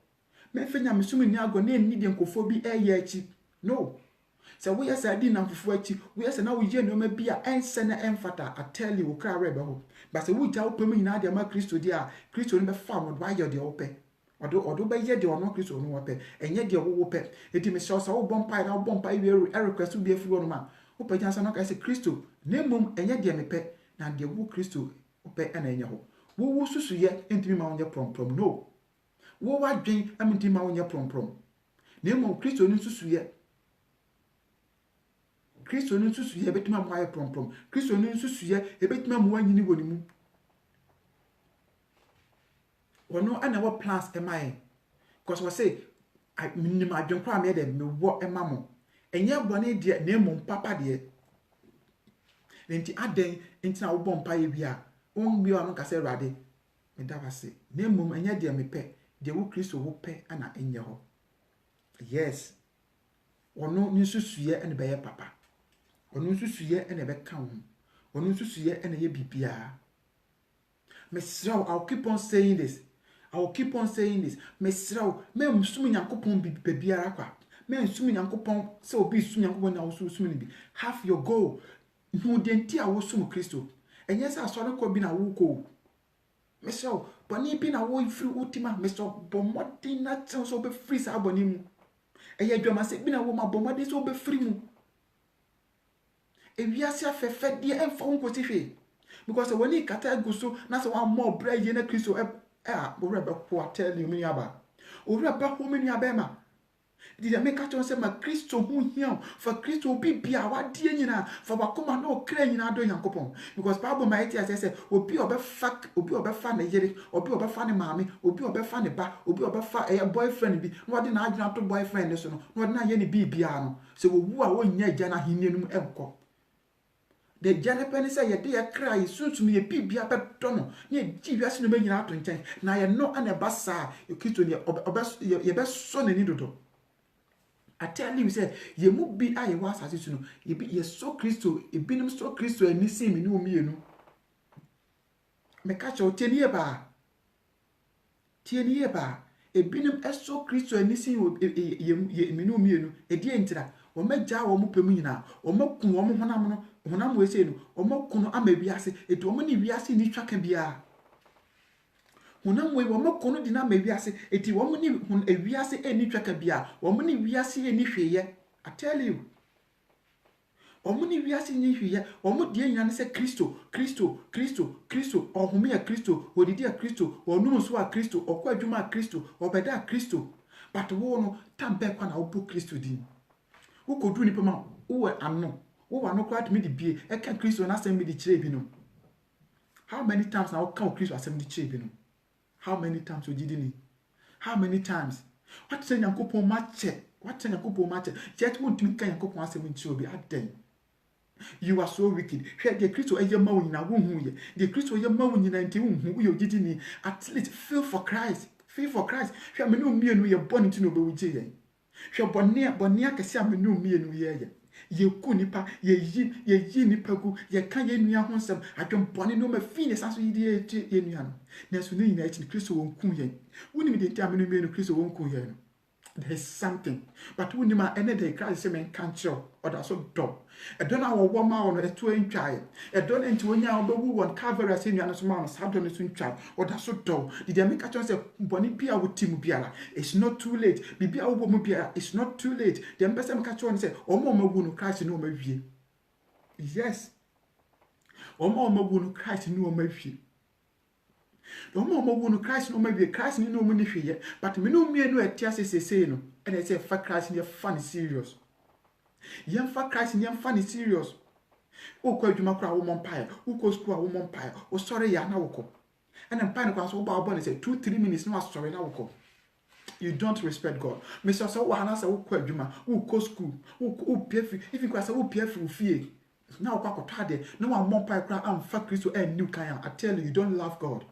me fanya me so eni agro na eni de nkofo bi eye achi no say wo yes adi na nkofo achi wo yes na wo ye no ma bi a ense na enfata ateli wo kra rebe ho but say wo gya wo pemu nyina de ma Kristo di a Kristo ni be fa wo do ayo de wo pe odo be ye de ono Kristo no wo pe enye de wo pe edi me so wo bompa na wo bompa wi request bi afi wo no ma wo pe jansa no ka say Kristo na mum enye de me pe na de wo Kristo wo pe na enye ho wo susu ye ntimi ma wonye prom no wo wadwen amntimi ma wonye prom na mo Kristo ni susu ye betima mo aye prom Kristo ni susu ye betima mo wanyini woni mu wono ana wo plans emaye because we say I minimum adwen kwa me de me wo ema mo enye bone de na mo papa de nti aden nti na wo bompa ye bia bi wa no ka se Awurade me da wase na mum enye de me pe de wo Kristo wo pe ana enye ho yes ono ni susuye ene be ye papa ono susuye ene be ka wo ono susuye ene ye bibia me sraw I'll keep on saying this me sraw me msumi Nyankopon bibiara kwa me msumi Nyankopon se obi sumi Nyankopon na wo sumi ni bi have your goal hu de nti a wo sumi Kristo enye sa asore ko bi na wo ko meso boni bi na wo free ultima meso bomodi na so be free sa boni mu eye dwama se bi na wo ma bomodi so be free mu ewiase afefe de emfa wo ko hwe because when he kata guso na so one more bread ye na Kristo wo rebe ko tell you me aba wo rebe ho me aba ma did make catch on say ma Kristo hu hia for Kristo bibia wadie nyina for bakoma na okra nyina do Yankopon because Bible might say obi obefa na yere obi obefa ne maame obi obefa ne ba obi obefa boyfriend bi no wade na adwuna to boyfriend so no wade na ye ne bibia no se wo wu a wonya agya na henianum enko de jana pen say ye de cry suntum ye bibia bedo no ne giwiase no be nyina ato nchen na ye no ana basa Kristo ne ye be so ne ni dodo I tell you, say, ye mu bi a ye was as you know, ye so Kristo, e binum so Kristo and nisi mi no mi no. Me catch o tienie ba, e binum so Kristo and nisi ye mi no mi no, e die ntira, o me ja wo mu pemu nyina, o me kun wo mu honam we say no, o me kun ama wiase, e to mo ni wiase ni twaka bia. Honam we wo makono di na mawiase eti wo ni ewiase eni twaka bia wo ni wiase eni hweye I tell you wo ni wiase eni hweye wo die nyane se Kristo ohome ya Kristo odidi ya Kristo onum so a Kristo okwa adwuma a Kristo obeda Kristo but wo no tambe kwa na wo Kristo din wo kodu ni pema wo anno wo wa no kwa tumi di bie e ka Kristo na asem di kire bi no how many times na wo ka Kristo asem di kire bi no. How many times you didn't? How many times? What say Yankopon match? What say Yankopon match? Yet won't think Yankopon as a will be at then. You are so wicked. Here the Christo a yama in a womb. The Christo yama in 91 who you didn't. At least feel for Christ. Feel for Christ. She may know me and we are born into no be. She bonia can say me know me and we are. Ye kunipa ye nipa ku ye kan ye nua ho nsem adwon bone no ma fine saso ye ye nua no na so ni na echi Kristo won kun ye woni me de ntia me no me no Kristo won kun ye no there's something but woni ma ene de Christ say men kan chiro oda so do e do na wo ma wo no eto antwae e do na nti wonya obewu won Calvary say nua no so ma no sa do no so ntwae oda so do did they make a chance say bone bia wo timu biara it's not too late bibia wo mu biara it's not too late dem person make a chance say omo magu no Christ no ma wie yes omo magu no Christ no ma wie omo magu no Christ no ma wie Christ ni no mu ni hweye but me no mie no etia sesese no and say fa Christ ni fa serious yem fa Christ ni fa serious O kwa adwuma kra wo mompae, wo ko school wo mompae, o sorry ya na woko. And then panic was about bonus 2-3 minutes no sorry na woko. You don't respect God. Mr. So wana say wo kwa adwuma, wo ko school, wo pay if you say wo pay for fee. Now kwa kwade, no one mompae kra am fa Christo and new kan. I tell you don't love God.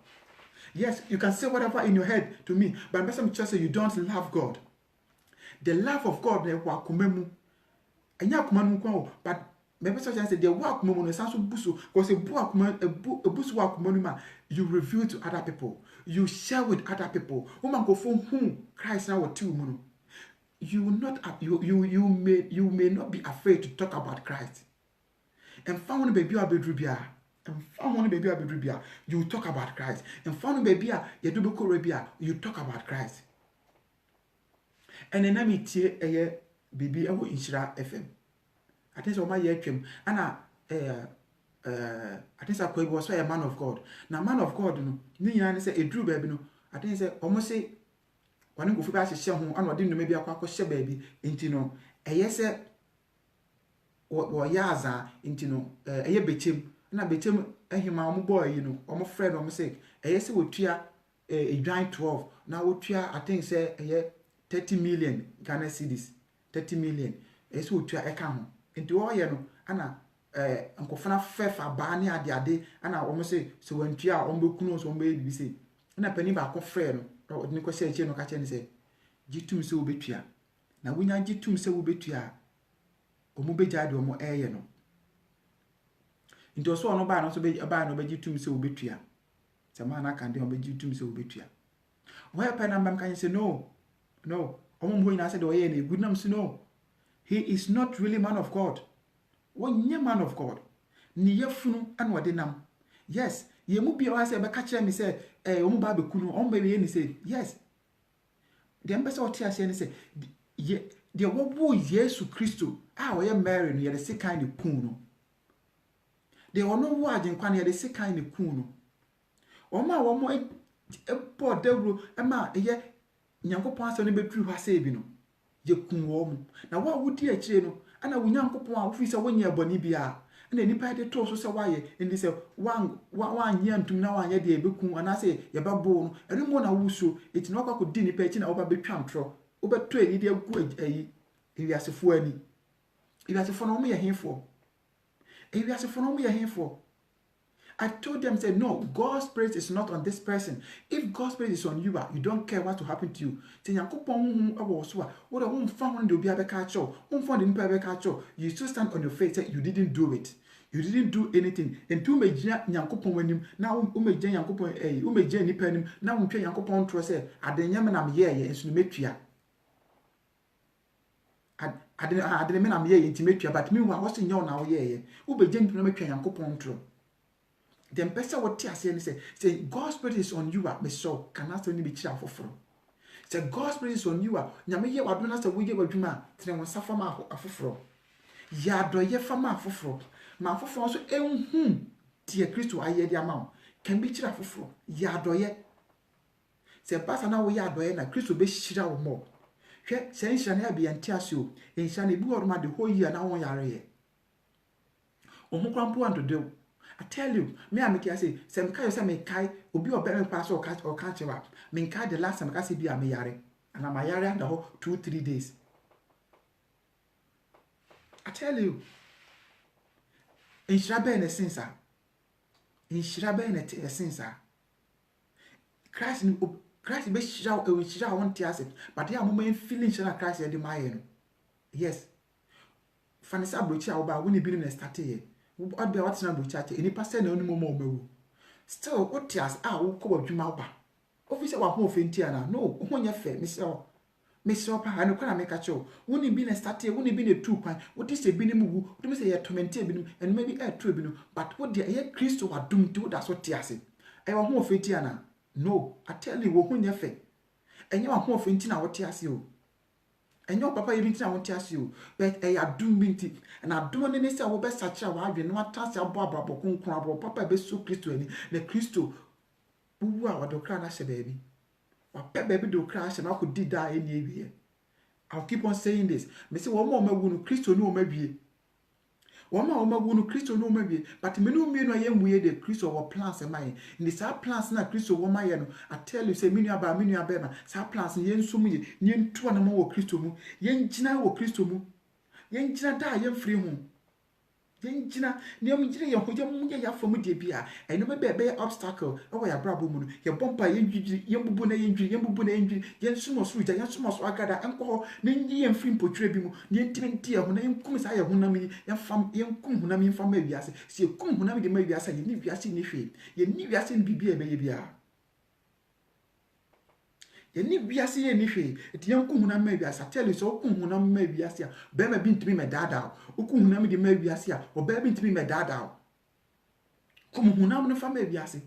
Yes, you can say whatever in your head to me, but I'm just say you don't love God. The love of God ne wa kumemu. Enya kumanu kwa but maybe such as the work moment is also busu because a busu work moment you reveal to other people, you share with other people. Woman go from whom Christ now two mono. You will not you may not be afraid to talk about Christ. And found baby abedrubia. And found baby abedrubia. You talk about Christ. And found baby you do Arabia. You talk about Christ. And then I meet a baby I will Inshira FM. I think so my year came and I think I was a man of God. Now man of God no ni say a drew baby no. I think say almost say when go for share ho and didn't maybe akwa share baby into no yes or yaza into no a bechem na bechem ehima omo boy you know omo friend omo say yes we tua a giant 12 now we tua I think say 30 million Ghana cedis 30 million yes we tua eka ho into all no ana nkofana fefa ba ne ade ana omo say so wantua omo bekunu so omo be say na pani ba ko friend no ni ko share no ka che ni say gitum se obetua na wonya gitum se obetua omo beja de omo eye no into so no ba no so be ba no be gitum se obetua se ma na kan de omo gitum se obetua where pen am kan say no omo mo ina say de oye na good nam say no he is not really man of God. Wonye man of God. Ni yefunu an wade nam. Yes, ye mu bia wa say be ka kire me say omo ba be kunu omo be ni say yes. The embassy oti ase ni say ye de wo Yesu Kristo a wo ye Mary no ye de sekan ni kun no. De ono wo agenkwa no ye de sekan ni kun no. Omo a wo mo e po dawro e ma ye Nyankopon ase no betru ha say bi no. Ye kun wo mu. Na wo wudi akire no ana wo Nyankopon a wo fi say wo nya boni bia na nipa de to so say waye ndi say wan nya ntum na wan ye de ebekun ana say ye babo no erimo na wuso eti no akwa di nipa echi na wo ba betwa ntro wo beto edi de agu ayi ewiasefo ani ewiasefo no mo ye henfo ewiasefo no mo ye henfo. I told them, say, no, God's praise is not on this person. If God's praise is on you, you don't care what will happen to you. Say, you still stand on your face, say, you didn't do it. You didn't do anything. And two major Yankopon when him now, Umeja Yankopon, Umeja Nipenim, now Umpe Yankopon to say, I didn't yaman and Sumetria. I didn't mean I'm here intimate, but meanwhile, what's in your now, yeah, Ubeja to make Yankopon true. Then person what tia say God's spirit is on you me so can ask only be chira foforo. Say God's spirit is on you nyame ye wadona say wo ye wadwuma tene won safa ma afoforo. Ya do ye fama afoforo. Ma afoforo so ehun tie Kristo aye dia ma can be chira foforo. Ya do ye. Say pastor na wo ya do ye na Kristo be chira wo mo. Hwe say nhira na bia ntia so. Nhira na bi wo ma the whole year na won yare ye. Ohun kwampo ando de I tell you, me and me say, some kind of say me kai, obi or better pass or catch up. Me kai the last time I see be a me yare, and I'm a yare the whole 2-3 days. I tell you, in Shrabe in a sense, in Shrabe in a sense, Christ be shroud, shroud one tears it, but they are moment feeling shall Christ at the mayan. Yes, Fanisa Brucha about when he been in a started. What be what's number chat any person no more. Still, what tears are who call you mauba? Officer wa home fintiana, no, when you fair, Miss Opa, I know make a show. Wouldn't it be a starter, wouldn't it be a 2 point? What is a binimu? What do you say a tormented and maybe a tribunal? But what the air Christo are doomed to, that's what tears it. I want more fintiana. No, I tell you, when you fair. And you are home fintina, what tears you. And your papa even I want to ask you, but I do mean and I do any say our best such a while, you know, task our Baba Bocun, Papa be so Christo, the Christo, who are the crash, baby. Or pet baby do crash and I could die any year. I'll keep on saying this. Mr. One more wound, Christo no maybe. Woma wunu Kristo no mawie, but me no me no ye de Kristo wo plans am I. In sa plans na Kristo wo ma ye no, I tell you say me nua ba ma, sa plans ye nsum ye, ye ntu na mo wo Kristo mu, ye ngina wo Kristo mu. Ye ngina da ye mfiri ho. Ye ngina, ne am ngina ye ho ye mu ye yafo mu de bia. Eno me be obstacle, e wo ya brabo mu no. Ye bompa ye ndwidwiri, ye mbubu na ye ndwiri, ye mbubu na ye ndwiri, ye nsumo so ja, ye nsumo so agada, enko ho, ne nyi ye mfiri mpotwire bi mu, ne ntimi nti ye ho na ye nkum sa ye ho na mi, ye fam, ye nkum ho na mi fam ma wiase. Se ye kum ho na mi de ma wiase, ye ni wiase ni hwe. Ye ni wiase ni bibia be ye bia. Ye ni wiase ye ni hwe. Eti ye nkum ho na ma wiase, tell you so kum ho na ma wiase a, be ma bi ntimi me dada. Okum ho na mi de ma wiase a, o be bi ntimi me dada. Kum ho na mo no fam ma wiase.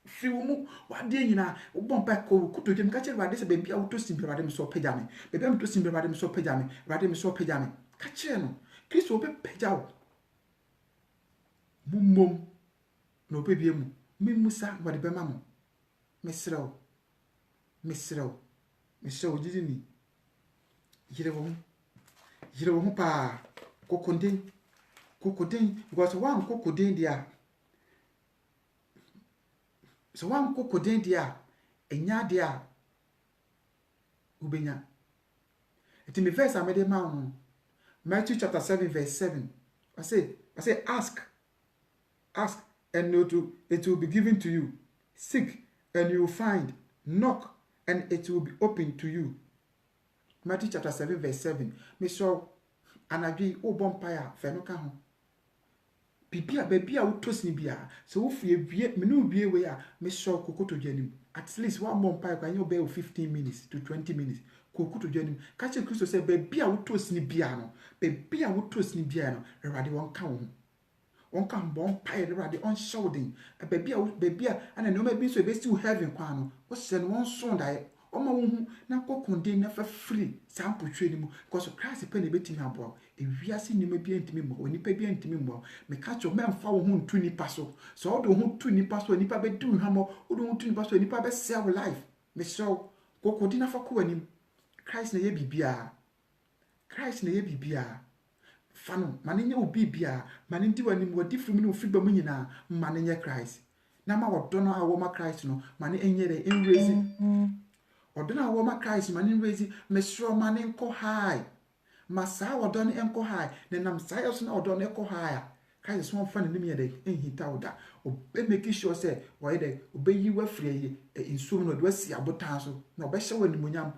Fi wo mu wade nyina wo bompa ko kutojem ka kire wade se be bia wo to simbe wade me so pagya me be be me to simbe wade me so pagya me wade me so pagya me ka kire no Kristo be pagya wo mumom no be bia mu mimusa wade be ma mo mesrew jiji ni yire wo pa kokoden because one kokoden dia. So one kokoden dia enya dia ubenya. It in the verse I made ma Matthew chapter 7 verse 7. I say ask and it will be given to you. Seek and you will find. Knock and it will be open to you. Matthew chapter 7 verse 7. Me so anadwi o bompire fe no ka ho. Bibia bebia wotos ni bia so wo fie bie me no bie we a me so kokoto dwanim at least one more pie kwa nyo be 15 minutes to 20 minutes kokoto dwanim ka che Kristo say bebia wotos ni bia no bebia wotos ni bia no Erade won ka bon pie Erade on shouting bebia ana no ma bi so be still heaven kwa no wo se no won so dai Oma wo na kokonde na fa free sample twe ni mu because Christ pe na betimi abo ewiase ni ma bi antimi mo onipa bi antimi mo me ka cho memfa wo hu ntu nipa so so do hu tu nipa so nipa be du hamo wo do hu tu nipa so nipa be save life me so kokonde na fa ko anim Christ na ye bibia fano mane nye obi bia mane ndi wanim wodi firi mu ofiri ba mu nyina mane nye Christ na ma wodo no a wo ma Christ no mane enyere enrezi Odona woma Christ mani rezi mesro mani enko high. Masa odona enko high. Nenam saya so na odona enko high. Christ won fa nanim ye de enhita oda. Obe make sure say wo de obe yi wa free insum no do asi abotan so. Na obe hye wanimunyam.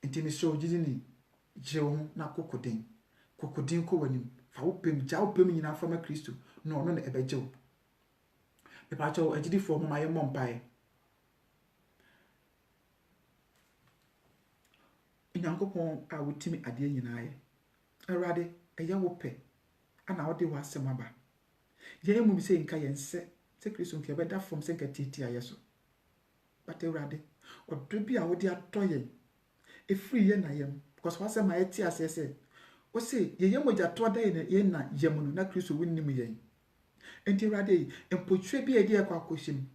Enti me so jidini jewo na kokodin. Kokodin ko wanim. Fa wo pem ja wo pem nyina fa ma Kristo. No no na ebe jewo. Me pa cho ejidi fo mo maye mompae. Nyankopon a wotimi ade nyina ye Erade eye wo pe ana wo de wasem aba ye mu bi se nka yense se Kristo nke beda from se nka titi ayeso but Erade odo bi a wo de atoye e free ye na yem because wasem aye ti asese o se ye moja to da ye na yem no na Kristo wonnim ye enti Erade empotwe bi e de akwa akohyem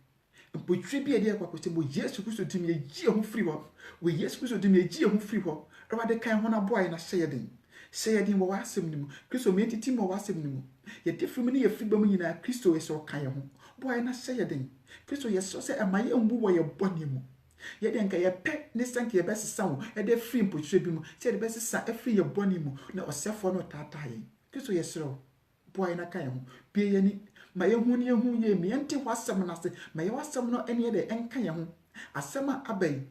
Mpotwe bi ede akwa kwete mo Yesu Kristo timi ye ho free ho we Yesu Kristo timi ye ho free ho Erade kan ho na boy na hyeyeden wo wasem nimu Kristo me titi mo wasem nimu ye defrim ne ye free ba mu nyina Kristo ye so kan ye ho boy na hyeyeden Kristo ye so se amaye mbu wo ye boni mu ye den ka ye pe ne sanke ye besesa wo e de free mpotwe bi mu se de besesa e free ye boni mu na osefo no tata ye Kristo ye sro boy na kan ye ho bi ye ni ma ye hu ye me ente wasem na se ma ye wasem no ene de enka ye ho asema abai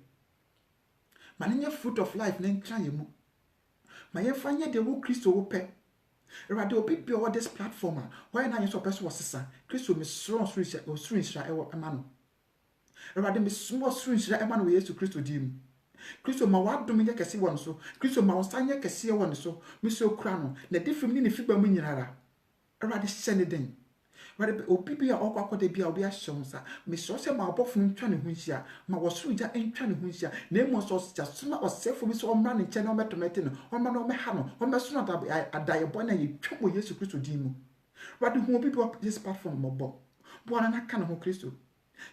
ma ne fruit of life ne nka ye mu ma ye fanye de wo Kristo wo pe Erade obi bi o this platform why na ye so person wasesa Kristo me strong sra e wo ema no Erade me small sra ema no Yesu Kristo dim Kristo ma wadom ye kese won so Kristo ma wonsanye kese won so me so kura no na defim ni fiba mu nyinara Erade sheneden Wade obi bi a okwakoda bi a obi ahyonsa me so se ma obofo ntwa ne hunhia ma wosuja ntwa ne hunhia na emo so sia soma osefo bi so omra ne nche na ometomete no omra no omeha no omeso na adaye bo na ye twemo Yesu Kristo din mu Wade hu obi bi this platform mobo bo na naka ne ho Kristo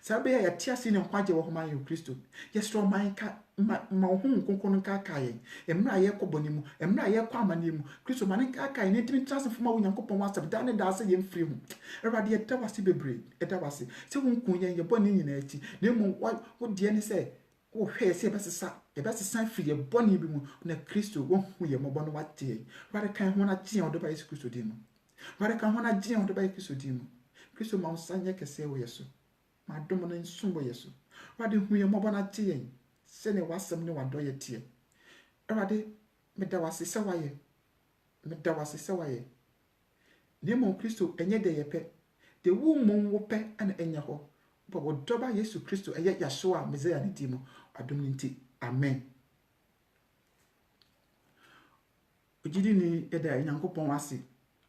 Sabe ya tia si ne kwaje wo homa ye Kristo. Yesro man ka ma ho nkonkon nka kae. Emra ye koboni mu, emra ye kwa amane mu. Kristo man nka kae ne timi transform ma wo Nyankopon wasab da ne da ase ye mfiri hu. Erade ye da wase bebre, e da wase. Se wo nkun ye boni nyina achi. Na mu wo de ne se wo hwe se e besesa firi ye boni bi mu na Kristo wo hu ye mobo no wate. Erade kan ho na gye odo ba Yesu Kristo di mu. Erade kan ho na gye odo ba Yesu Kristo di mu. Kristo ma usanye kese wo Yesu. Ma domo na nsumbo Yesu. Erade hu ye mobo na gye yen. Se ne wasem ne wado ye tie. Erade meda wase se waye. Meda wase se waye. Ne mo Kristo enye de ye pe. De wu mo wo pe ana enya ho. Bo wodoba Yesu Kristo eye Yeshua Messiah ne di mo. Adom nti. Amen. Ojidi ni eda Nyankopon wase.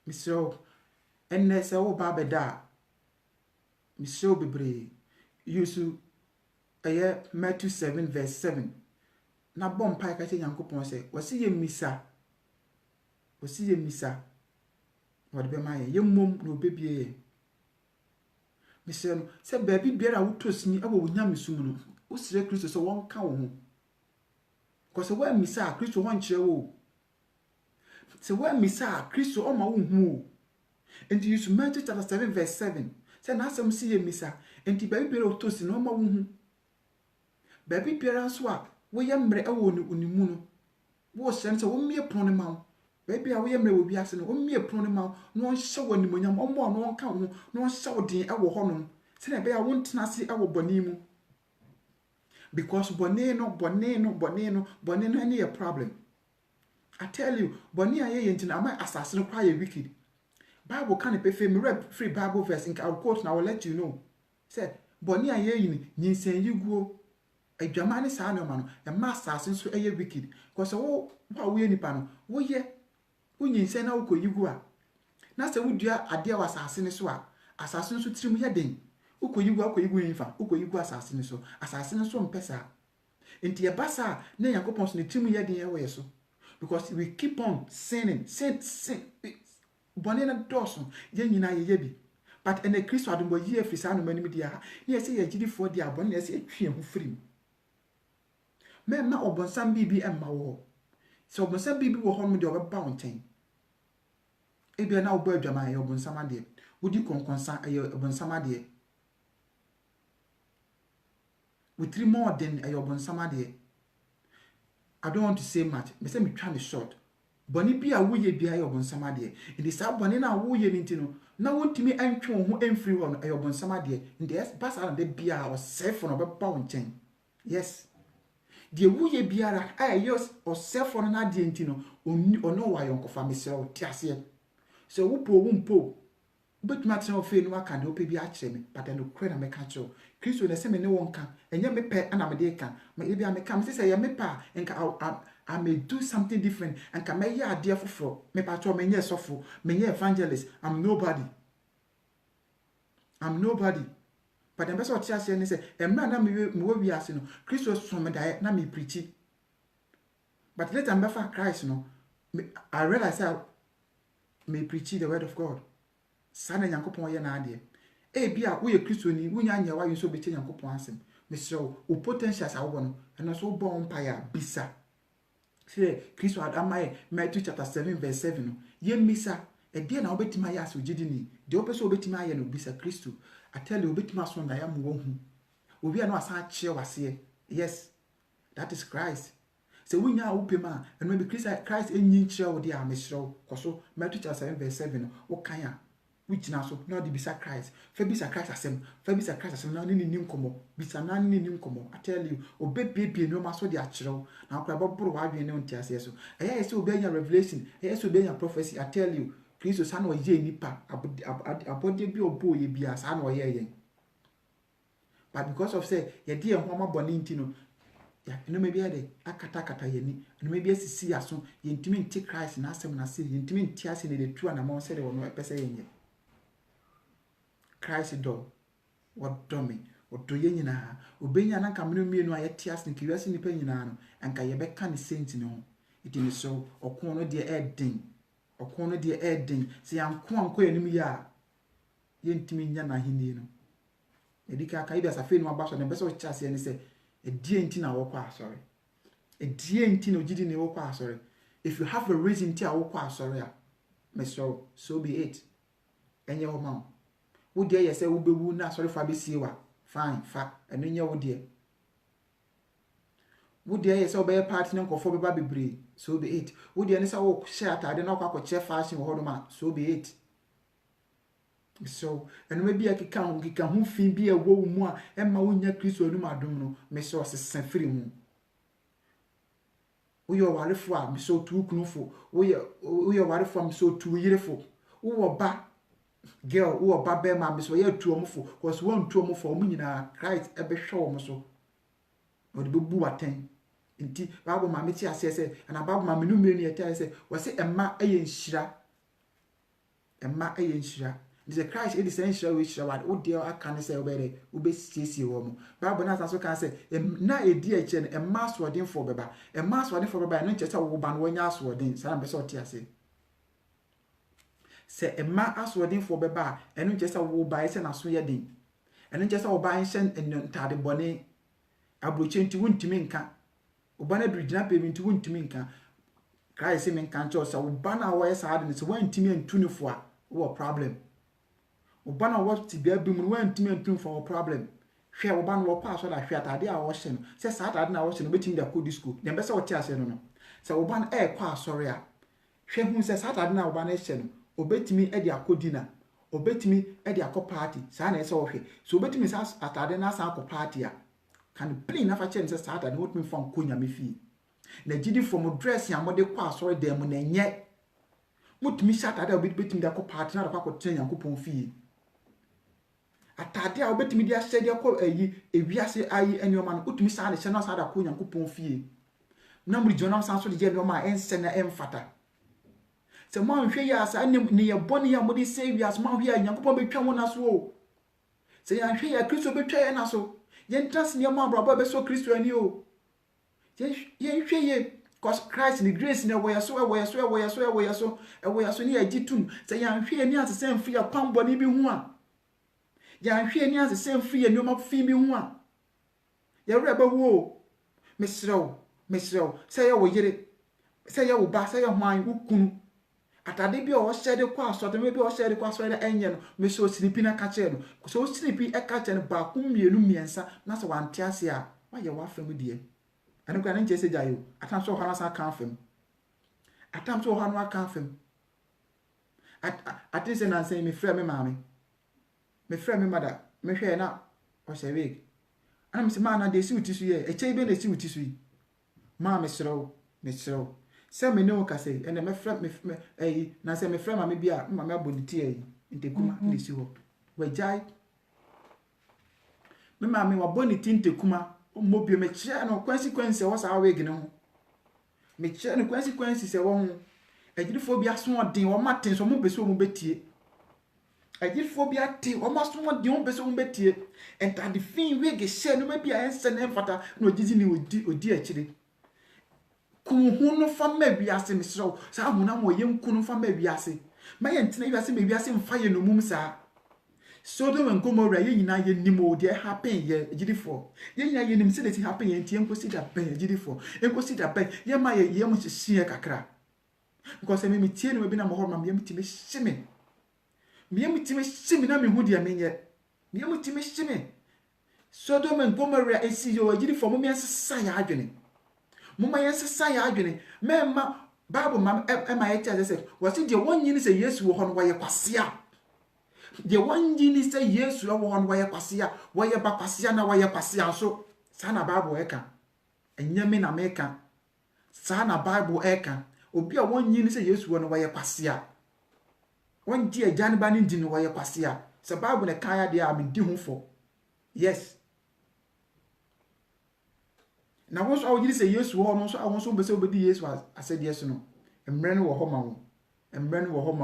Misro enne se wo ba beda. Misro bebre. Yusu eye Matthew 7 verse 7. Na bom pa ka che Nyankopon se wasi ye misa. Wasi ye misa. Wode be ma ye mom na obebie ye. Misro no se baabi biara wotosini awo wonyamesum no. Wo sire Kristo so won ka wo ho. Ko se wa misa Kristo won kire wo. Se wa misa Kristo o ma wo hu o. Enti Yusu Matthew chapter 7 verse 7. Se na asem si ye misa. Enti baabi biara wotosini o ma wo hu. Baabi biara so a wo ye mre awo onimu no. Wo hyem se wo mie pon ne ma wo. Baabi a wo ye mre wo bi ase no wo mie pon ne ma wo. No hye wo nimonyam o mo no ka wo. No hye wo din awo honom. Se na be a wo ntena se awo boni mu. Because boni no any a problem. I tell you, boni aye yenti na am assassin no kwa ye wicked. Bible can pe me read free Bible verse in I'll quote and I will let you know. Say boni aye yin nyinsen yiguo. Adwamane saa no ma no e ma assassin so aye wicked. Because wo we nipa no wo ye nyinsen na wo koyigu a. Na se wo dua ade wa assassin so a assassin so tirim ye den. Ukoyigu infa, ukoyigu assassin so mpesa. Enti ebasa na Yakopon so ne timu ye den ye so. Because we keep on sinning, sin. Boni na doso, ye nyina ye bi. But ene Kristo adumbo ye frisa no manim dia. Na ye se ye gidifo dia boni na ye se etwe hu firi. Me ma obonsam bibi emma wo. Se obonsam bibi wo ho no de obeba wo nten. Ebia na obo adwama ye obonsam ade. Wodi konkonsa ye obonsam ade. With 3 more than a obonsam ade. I don't want to say much. Me say me try short. Boni bi a wo ye bia ye obonsam ade. Ndi sa boni na wo ye nti no. Na wontimi antwe ho emfiri ho no e obonsam ade. Ndi es basa na de bia o sefo no beba wo nchen. Yes. De wo ye biara ayos o sefo no na de nti no ono wa yonkofa mesere o tiase. So wo po wo mpo. But matchen of no aka na ope bi a kire me but no kre na me ka kire Kristo na se me ne won kan enye me pe ana me de kan me bi a me kan me say ya me pa enka I may do something different and can me ya ade foforo me pa cho me nye sofo me nye evangelist I'm nobody but the best of church say emra na me wo wi ase no Kristo so me da na me preach but later me fa Christ no I realize how me preach the word of God. Sana Nyankopon ye na ade. Bia wo ye Kristo ni wo nya nya wa yin so be che Nyankopon asem. Mesrew o potentials awo no na so bo empire bisa. Say Kristo adamaye Matthew chapter 7 verse 7 no. Ye misa e de na obetima ya so gidi ni. De opeso obetima ya no bisa Kristo. I tell you obetima so na ya mo wo hu. Obi a no asa che wase. Yes. That is Christ. Se wo nya wo pema eno be Christ enyin kire wo de a mesrew. Koso Matthew chapter 7 verse 7 no. Wo kan ya which na so na di bisa Christ fa bisa Christ asem na ni nim komo bisa na ni nim komo I tell you obebebie no maso di akyerew na akora boboro wa adwen ne ontiase so eya se obenya revelation eya se obenya prophecy I tell you Kristo sa na oye nipa abode bi obo ye bia sa na oye yen but because of say ye de ehoma boni ntino ya no me bia de akata yeni no me bia sisi aso ye ntimi nti Christ na asem na se ye ntimi ntiase ne de tu na mo se de wono pese yenye Christ do what dummy what do ye nyina obenya na nka menu mienu aye tias ne kiwase nipa nyina no anka ye beka ne saint ne ho itini so okon no de eden se yanko anko anim ya ye ntimi nya na hini no edika ka ibi asafe no aba so ne beso chase ne se edie nti na wo kwa asori edie nti na ogidi ne wo kwa asori. If you have a reason to wo kwa asori a so be it. Enye ho ma wo de ye se wo bewu na asori fa be sie wa fine fa eno nye wo de wo de ye se wo be party na nkofo be ba bebre so be it. Wo de ne se wo share atade na kwa che fashion wo hodoma so be it. So eno ma bia kika ho fin bia wo mu a emma wo nya Kristo anu adom no me so sesen firi mu. Wo yo warefo a me so tu kunufo wo yo warefo a me so tu yirefo wo ba girl wo ba be ma me so ye tu omfo cause won tu omfo o nyina Christ ebe hwe wo so o de bebu aten nti Bible ma me ti ase se na Bible ma me no menu eta se wo se emma eye nhira the Christ it is essential which what wo dey aka ne say obere wo be siesie wo mu. Bible na so kan say na edi a che no emma asodin for beba no che say wo ba no wanya asodin say am be so tie ase say emma asodin for beba eno che say wo ba say na so ye din eno che say wo ba nchen ntade bone abroche nti wontimi nka wo ba na durigina pe nti wontimi nka Christ say men kan cho say wo ba na wo ye sa ade say wontimi antunifo a wo problem. Obana what ti bia bi mu wantimi antun for problem hwe obana wo pa so da hwe atade a wo hye no se sa atade na wo hye no betimi da kodi school dem be se wo ti ase no se obana kwa asori a hwe hu se sa atade na obana hye no obetimi e di akodi na obetimi e di akọ party sa na ese wo hwe so obetimi sa atade na sa akọ party a kan play na fa che se sa atade what me fon konya me fi na gidi from dress ya mode kwa asori dem na enye mutimi sa atade obetimi da akọ party na da akọ tenya Yankopon fi atade a obetimi dia hyɛ dia kɔ ewiase ayi enioma no utumi saa ne hyɛ no saa da kɔ Yankopon fie na muri jona san so de gye enioma ense na emfata se mo anhwe ya saa ne ye bɔne ya mo de sɛ wiase mo anhwe ya Yankopon betwa mo na so o se ya anhwe ya Kristo betwa ye na so ye ntrase ne mo abrabo be so Kristo ani o ye nhwe ye cause Christ ni grace ne wo so ne ya gitum se ya anhwe ni asese mfi ya pambo ne bi hu a ya hwe ni ase sem free ni o ma fi mi hu a ya reba wo mesrew say ya wo yire say ya wo ba say ya hwan wo kunu atade bi o hye de kwa so de bi o hye de kwa so de enye no me so snipi na ka che no so snipi e ka che no ba ku mienu miensa na so wante ase a wa ye wa fam die anu kwa na nche se jayo atam so hana sa kan fam atam so hana kan fam atin se na say me frɛ me maame me frɛ me mother me hwɛ na o se week ana me se ma na de si utisu ye e chei be na si utisu yi ma me srew se me ne o ka se ene me frɛ me na se me frɛ ma me bia ma me aboniti yi ntekuma ne si ho wajai me ma me waboniti ntekuma o mo bi me kyerɛ no consequence wo sa week ne ho me kyerɛ no consequence se wo ho agirifo bi aso odin wo maten so mo bese wo mo betie agirifo bi ate wo maso odin wo bese wo mo betie enta de fin we ge share no ma bi a ense na emfata na ogizi ni odi akire kuhu no fa ma wiase mesrew sa hu na mo yem kunu fa ma wiase ma ye ntena wiase ma wiase mfa ye no mum sa Sodom and Gomorrah ye nyina ye nimo de happen ye agirifo ye nyina ye nim se de happen ye ntie enkosi da ben agirifo enkosi da ben ye ma ye mo hye kakra because me tie no bi na mo horma me mutime hyeme na me hu dia menye me mutime hyeme Sodom and Gomorrah esi yo agirifo mo me ensesa ya adwene mo ma yensesa ya adwene memma Bible ma ma ye tell say what de wonyi ni say Yesu wo ho no ye kwasea de wonyi ni say Yesu wo ho no ye kwasea wo ye ba kwasea na wo ye kwasea so sana Bible eka enyame na meka sana Bible eka obi a wonyi ni say Yesu wo no wo ye kwasea wonji agyan ba ni ndi no wo ye kwasea se Bible ne kan ya de a me di hu fo yes na won so awiri say Yesu wo no so awon so be say obedi Yesu asede yesu no emre no wo ho ma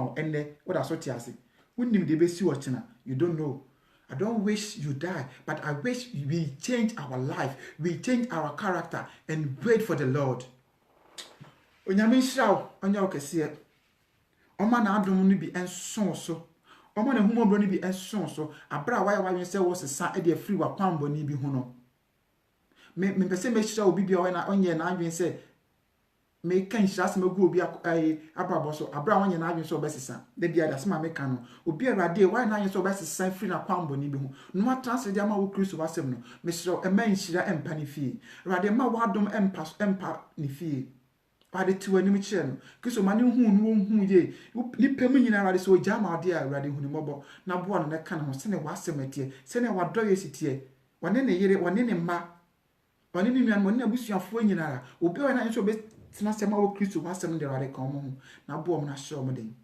wo enne wo da so ti ase wonim de be si wo chena you don't know. I don't wish you die, but I wish we change our life, we change our character and wait for the Lord. Onyame nhyiraw onya okese oma na adom no bi enso so omo na humo bro ni bi enson so abra why say wo sesa e de free wa kwambo ni bi hu no me pese me hira obi bia na onye na adwen say me kan hira se magu obi abrabo so abra onye na adwen so obesesa de bia da se ma me kan no obi awrade why na adwen so obesesa free na kwambo ni bi hu no atranse de ama wo Kristo wasem no me hira e man hira empa ni fie awrade ma wadom empa ni fie Pade tiwani mi kire no Kristo mane hu no hu ye nipa mu nyina awrade so jama ade awrade hu ni mobo na boa no na kan ho se ne wasem atie se ne wado yesitie wane ne yire wane ne ma wane ne nuan wane ne abusuafo nyina ara obi wa na nso be tena sema wo Kristo wasem de awrade kan mo hu na boa mo na hye mo den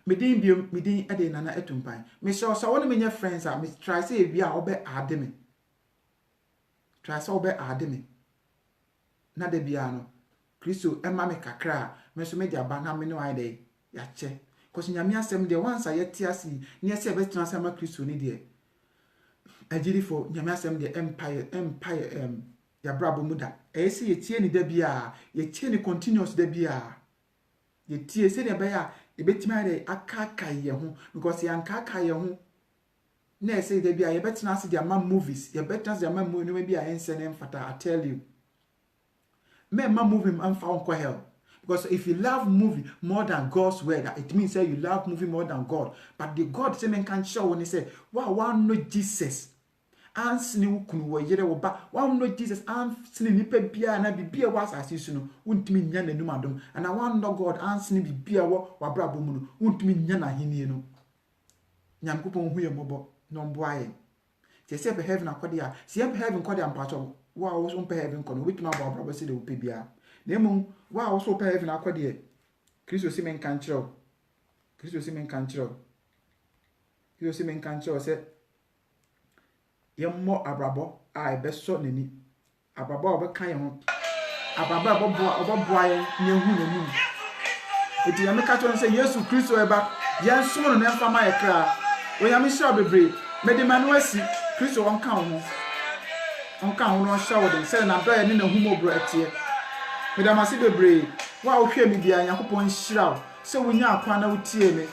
medin bio medin ade nana etumpan me hye so wone menya friends a me try say bi a obe ade me try say obe ade me na de bia no Kristo ema me kakra me so me dia ba na me no ai dey ya che cause nyame asem de once ayeti asi ne ese be tena asem Kristo ni de agiri for nyame asem de empire ya brabo muda e se yetie ni da bia yetie ni continuous da bia yetie se de be ya e betima ai akaka ye ho because ya nkaka ye ho na ese de bia ye betena ase de ama movies ye betena ase de ama movie no bia ense ne mfata I tell you men ma movie and found hell because if you love movie more than God's word it means that you love movie more than God but the God say men can show when he say wow no Jesus ansini ukunu wo yere wo ba wow no Jesus ansini nipa bia na bibia wa asase su no untimi nya nanum adom and I want no God ansini bibia wo wabrabo mu no untimi nya na henie no nyankopon hu ye mobo no mboaye se se be heaven akode a se be heaven kode ampacho wa wo so pay heaven kono wituma ba brabo se de wo pe bia na emu wa wo so pay heaven akode Kristo si men kan kiro Kristo si men kan kiro se yemmo abrabo a be so nani abrabo obe kan ye ho abrabo oboboa ye ne hu nani eti ya me ka kiro se Yesu Kristo eba ye nsom no na mfama ye kra o ya me sha bebre me de manu asi Kristo won kan ho no show dem say na do ye ne na humo bro etie me da mase bebre wa wo hwe mi bia yakopon hira se wonya akwa na wotie me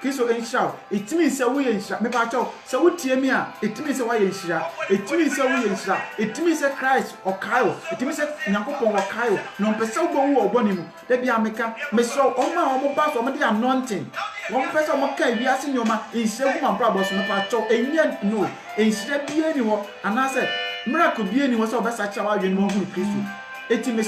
Kristo enhira it means say wo ye nhira me pa cho se wotie me a it means say wa ye nhira it means say wo ye nhira it means say Christ o kaio it means say yakopon o kaio no pese wo wo oboni mu da bia meka me so o ma o mo ba so mo de anointing won pese o mo ka wi ase nyoma enhira gu ma brabo so me pa cho enye no enhira bia ni wo anase miracle bia ni wo so obesa cha wa dwen mo hu Kristo eti me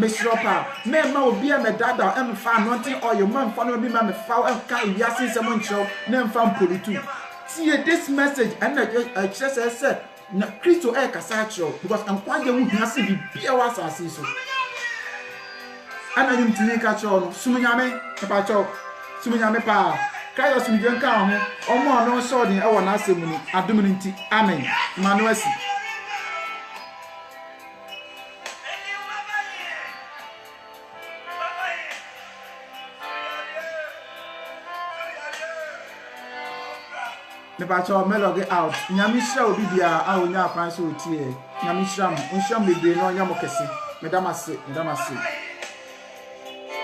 sure pa me ma obi me dada em fa anointing oil man fa no bi ma me fa em ka wi ase se mo nchiro na em fa mpolitu see this message and I just said na Kristo e kasa chiro because enkwaje hu hia se bibia wa asase so ana nyum tini ka chiro no sumunyame pa cho sumunyame pa kayo sumujen ka ho omo no so din e wo na asemu ni adom ni nti amen manuasi me ba cho me log out nyame hira obi bia a onya afran so tie nyame hira mo nhira me be no nya mo kese me damase